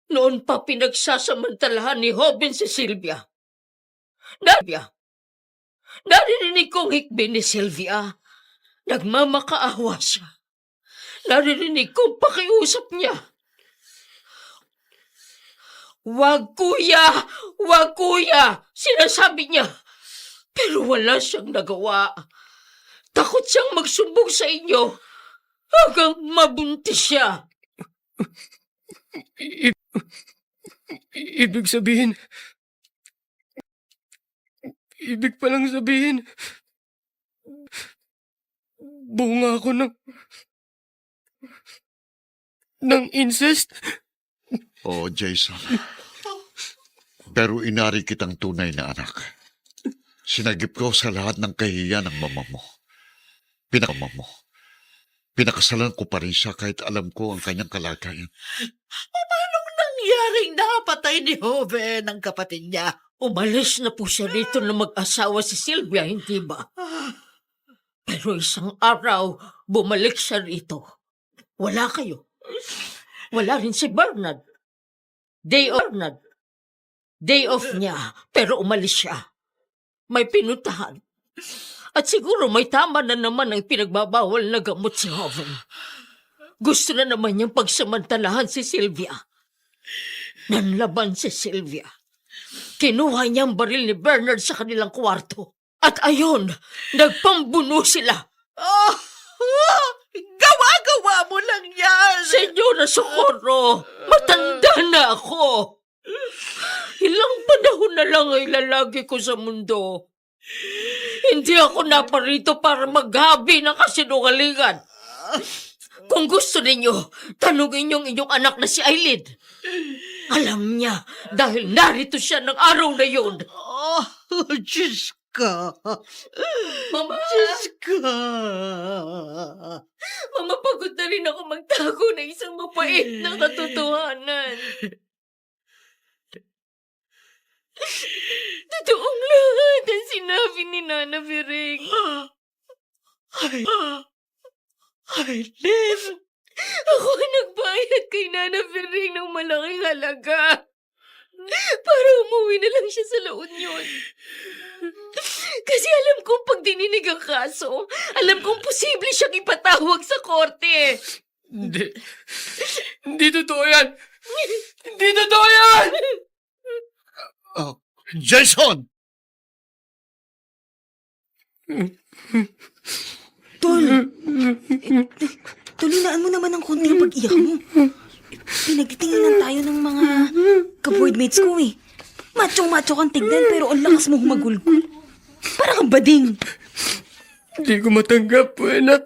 Noon pa pinagsasamantalahan ni Hoven si Sylvia. Naririnig kong hikbi ni Sylvia. Nagmamakaawa siya. Naririnig kong pakiusap niya. Wag kuya, sinasabi niya. Pero wala siyang nagawa. Takot siyang magsumbong sa inyo hanggang mabuntis siya. Ibig palang sabihin, bunga ako ng incest? Oo, Jason. Pero inari kitang tunay na anak. Sinagip ko sa lahat ng kahihiyan ng mama mo. Pinakasalan ko pa rin siya kahit alam ko ang kanyang kalagayan. Paano nangyaring napatay ni Hoven ang kapatid niya? Umalis na po siya rito na mag-asawa si Sylvia, hindi ba? Pero isang araw, bumalik siya rito. Wala kayo. Wala rin si Bernard. Day off niya, pero umalis siya. May pinuntahan. At siguro may tama na naman ang pinagbabawal na gamot si Hoven. Gusto na naman niyang pagsamantalahan si Sylvia. Nanlaban si Sylvia. Kinuha niya ang baril ni Bernard sa kanilang kwarto. At ayon, nagpambuno sila. Gawa-gawa mo lang yan! Senyora Socorro, matanda na ako. Ilang panahon na lang ay lalagi ko sa mundo. Hindi ako naparito para maghabi ng kasinungalingan. Kung gusto ninyo, tanungin niyong inyong anak na si Aileen. Alam niya dahil narito siya ng araw na yun. Diyos ka! Mama! Diyos ka! Mama, pagod na rin ako magtago ng isang mapait na katotohanan. Totoong lahat ang sinabi ni Nana Vering. Aileen! Ako ang nagbayad kay Nana Vering ng malaking halaga. Para umuwi na lang siya sa La Union. Kasi alam kong pag dininig ang kaso, alam kong posible siyang ipatawag sa korte. Hindi totoo yan! Hindi totoo yan! Jason! Tulinaan mo naman ang konti ang pag-iyak mo. Pinagtitinginan tayo ng mga ka-boardmates ko eh. Macho-macho kang tignan pero ang lakas mo humagulgol. Parang kang bading. Hindi ko matanggap, Buena.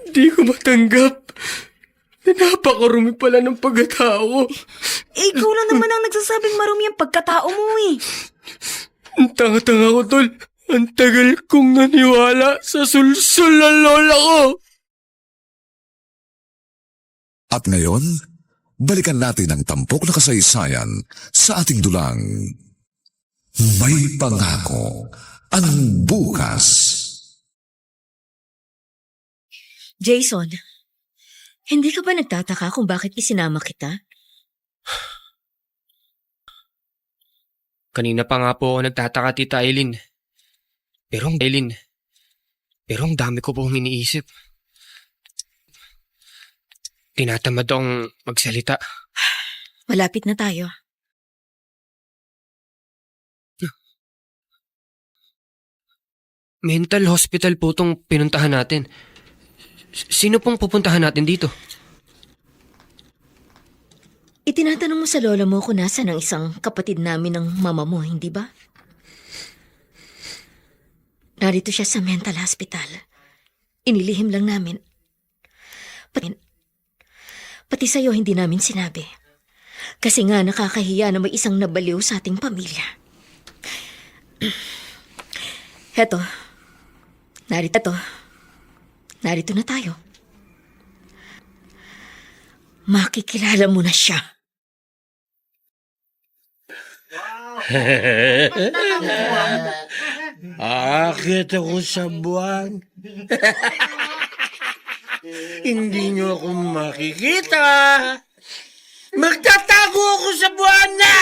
Hindi ko matanggap. Napakarumi pala ng pagkatao. Ikaw lang naman ang nagsasabing marumi ang pagkatao mo eh. Ang tanga-tanga ko, Tol. Ang tagal kong naniwala sa sulsul ng lola ko. At ngayon, balikan natin ang tampok na kasaysayan sa ating dulang. May pangako ang bukas. Jason, hindi ka ba nagtataka kung bakit isinama kita? Kanina pa nga po ako nagtataka, Tita Eileen. Pero ang dami ko pong iniisip. Tinatamad akong magsalita. Malapit na tayo. Mental hospital po itong pinuntahan natin. Sino pong pupuntahan natin dito? Itinatanong mo sa lola mo kung nasa ng isang kapatid namin ng mama mo, hindi ba? Narito siya sa mental hospital. Inilihim lang namin. Pati sa'yo hindi namin sinabi. Kasi nga nakakahiya na may isang nabaliw sa ating pamilya. Heto. Narito na tayo. Makikilala mo na siya. Aakit ako sa buwan. Hindi niyo ako makikita. Magtatago ako sa buwan na!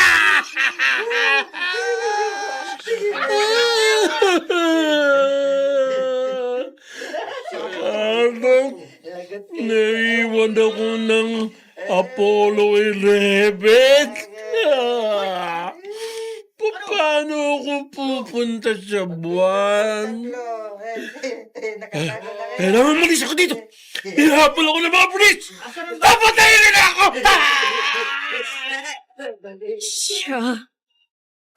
Naiwan ako ng Apollo 11. Paano ako pupunta sa buwan? Kailangan malis ako dito. Ihabol ako ng mga pulis. Papatayin nila ako! Siya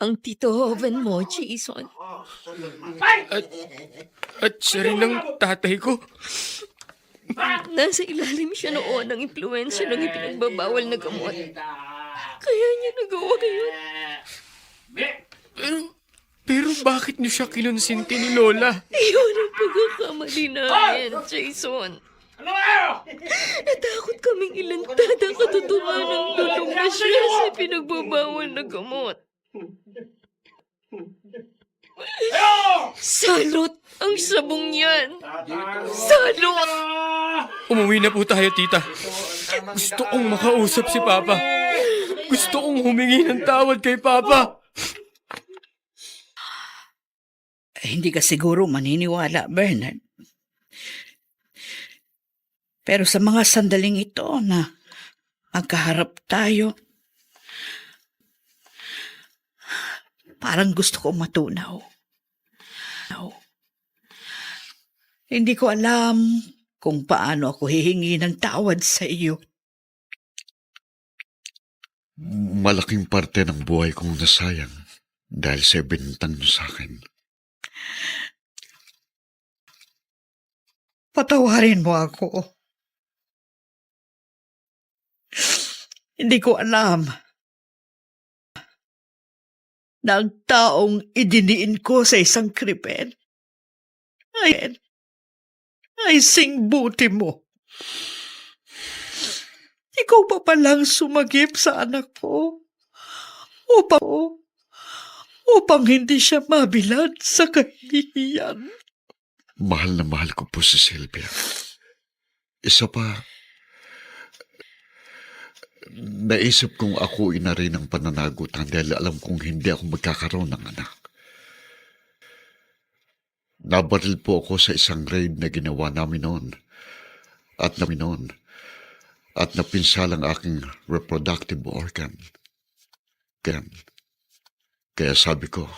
ang Tito Oven mo, Jason. At siya rin ang tatay ko. Nasa ilalim siya noon ng impluensya ng ipinagbabawal na gamot. Kaya niya nagawa yun. Pero bakit niyo siya kinonsinti ni Lola? Iyon ang pagkakamali namin, Jason. Natakot kaming ilantad ang katotohanan ng lulong na siya sa ipinagbabawal na gamot. Salot ang sabong yan! Salot! Umuwi na po tayo, tita. Gusto kong makausap si Papa. Gusto kong humingi ng tawad kay Papa. Hindi ka siguro maniniwala, Bernard. Pero sa mga sandaling ito na magkaharap tayo, parang gusto ko matunaw. Hindi ko alam kung paano ako hihingi ng tawad sa iyo. Malaking parte ng buhay kong nasayang dahil sa ibinintang niyo sa akin. Patawarin mo ako. Hindi ko alam na ang taong idiniin ko sa isang krimen ay singbuti mo. Ikaw pa palang sumagip sa anak ko upang hindi siya mabilad sa kahihiyan. Mahal na mahal ko po si Sylvia. Isa pa, naisip kong ako ina rin ang pananagutan dahil alam kong hindi ako magkakaroon ng anak. Nabaril po ako sa isang raid na ginawa namin noon at napinsalang aking reproductive organ. Kaya sabi ko,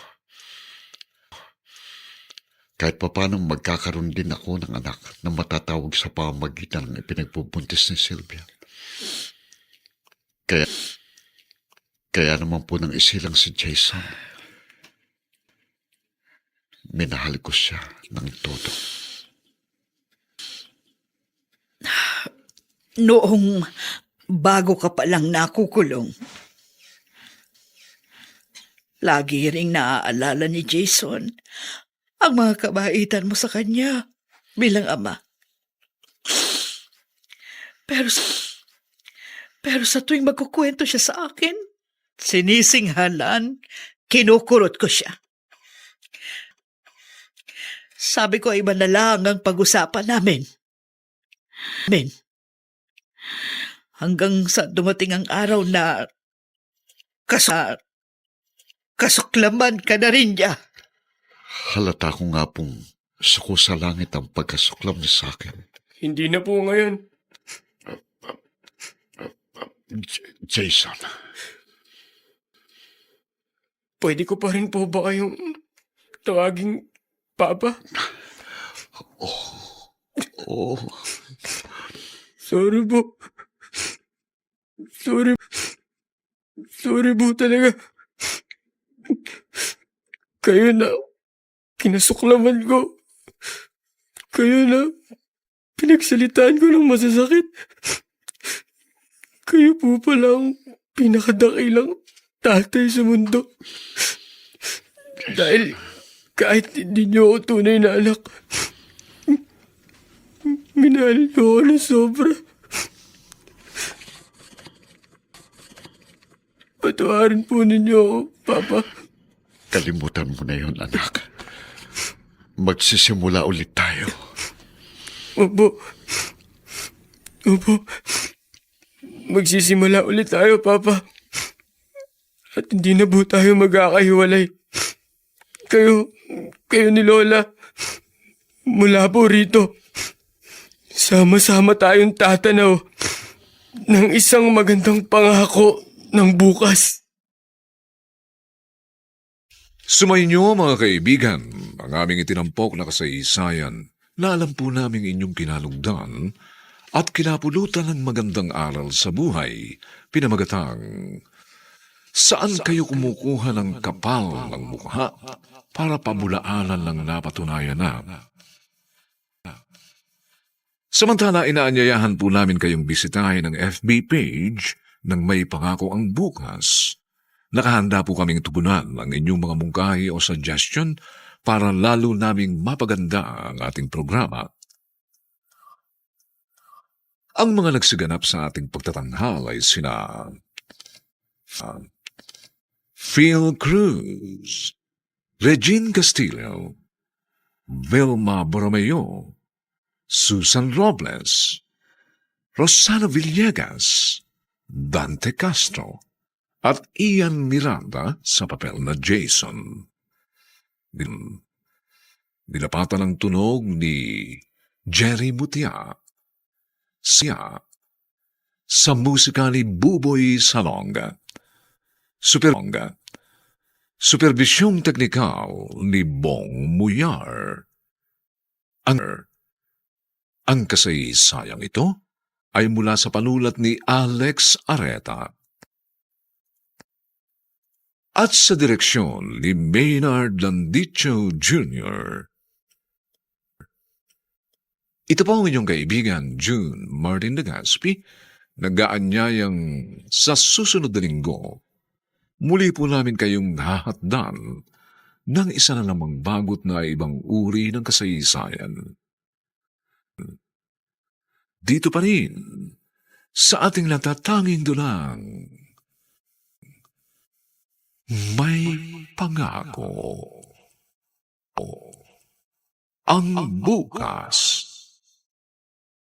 kahit papaano magkakaroon din ako ng anak na matatawag sa pamamagitan ng ipinagbubuntis ni Sylvia. Kaya naman po nang isilang si Jason, minahal ko siya ng todo. Noong bago ka palang nakukulong, lagi ring naaalala ni Jason ang mga kabaitan mo sa kanya bilang ama. Pero sa tuwing magkukwento siya sa akin, sinisinghalan, kinukurot ko siya. Sabi ko, iba na lang ang pag-usapan namin. Hanggang sa dumating ang araw na kasuklaman ka na rin niya. Halata ko nga pong suko sa langit ang pagkasuklam niya sa akin. Hindi na po ngayon. Jason, Pwede ko pa rin po ba kayong tawaging Papa? oh, Sorry po. Sorry po talaga. Kayo na kinasuklaman ko. Kayo na pinagsalitaan ko ng masasakit. Kayo po pala ang pinakadakilang tatay sa mundo. Dahil kahit hindi niyo ako tunay na anak, minahal niyo ako ng sobra. Patawarin po ninyo ako, Papa. kalimutan mo na yun, anak. Magsisimula ulit tayo. Opo. Magsisimula ulit tayo, Papa. At hindi na po tayo magkakahiwalay. Kayo ni Lola, mula po rito, sama-sama tayong tatanaw ng isang magandang pangako ng bukas. Sumainyo mga kaibigan, ang aming itinampok na kasaysayan na alam po namin inyong kinalugdan at kinapulutan ng magandang aral sa buhay, pinamagatang saan kayo kumukuha ng kapal ng mukha para pamulaanan ng napatunayan na. Samantala, inaanyayahan po namin kayong bisitahin ang FB page ng May Pangako ang Bukas. Nakahanda po kaming tugunan ang inyong mga mungkahi o suggestion para lalo naming mapaganda ang ating programa. Ang mga nagsiganap sa ating pagtatanghal ay sina Phil Cruz, Regine Castillo, Vilma Borromeo, Susan Robles, Rosana Villegas, Dante Castro, at Ian Miranda sa papel na Jason. Nilapatan ang tunog ni Jerry Mutia. Siya sa musika ni Buboy Salonga. Supervisyong teknikal ni Bong Muyar. Ang kasaysayang ito ay mula sa panulat ni Alex Areta at sa direksyon ni Maynard Landicho Jr. Ito po ang inyong kaibigan, June Martin Legaspi, nag-aanyayang sa susunod na linggo. Muli po namin kayong hahatdan ng isa na namang bagot na ibang uri ng kasaysayan. Dito pa rin, sa ating natatanging dulang, May Pangako ang Bukas.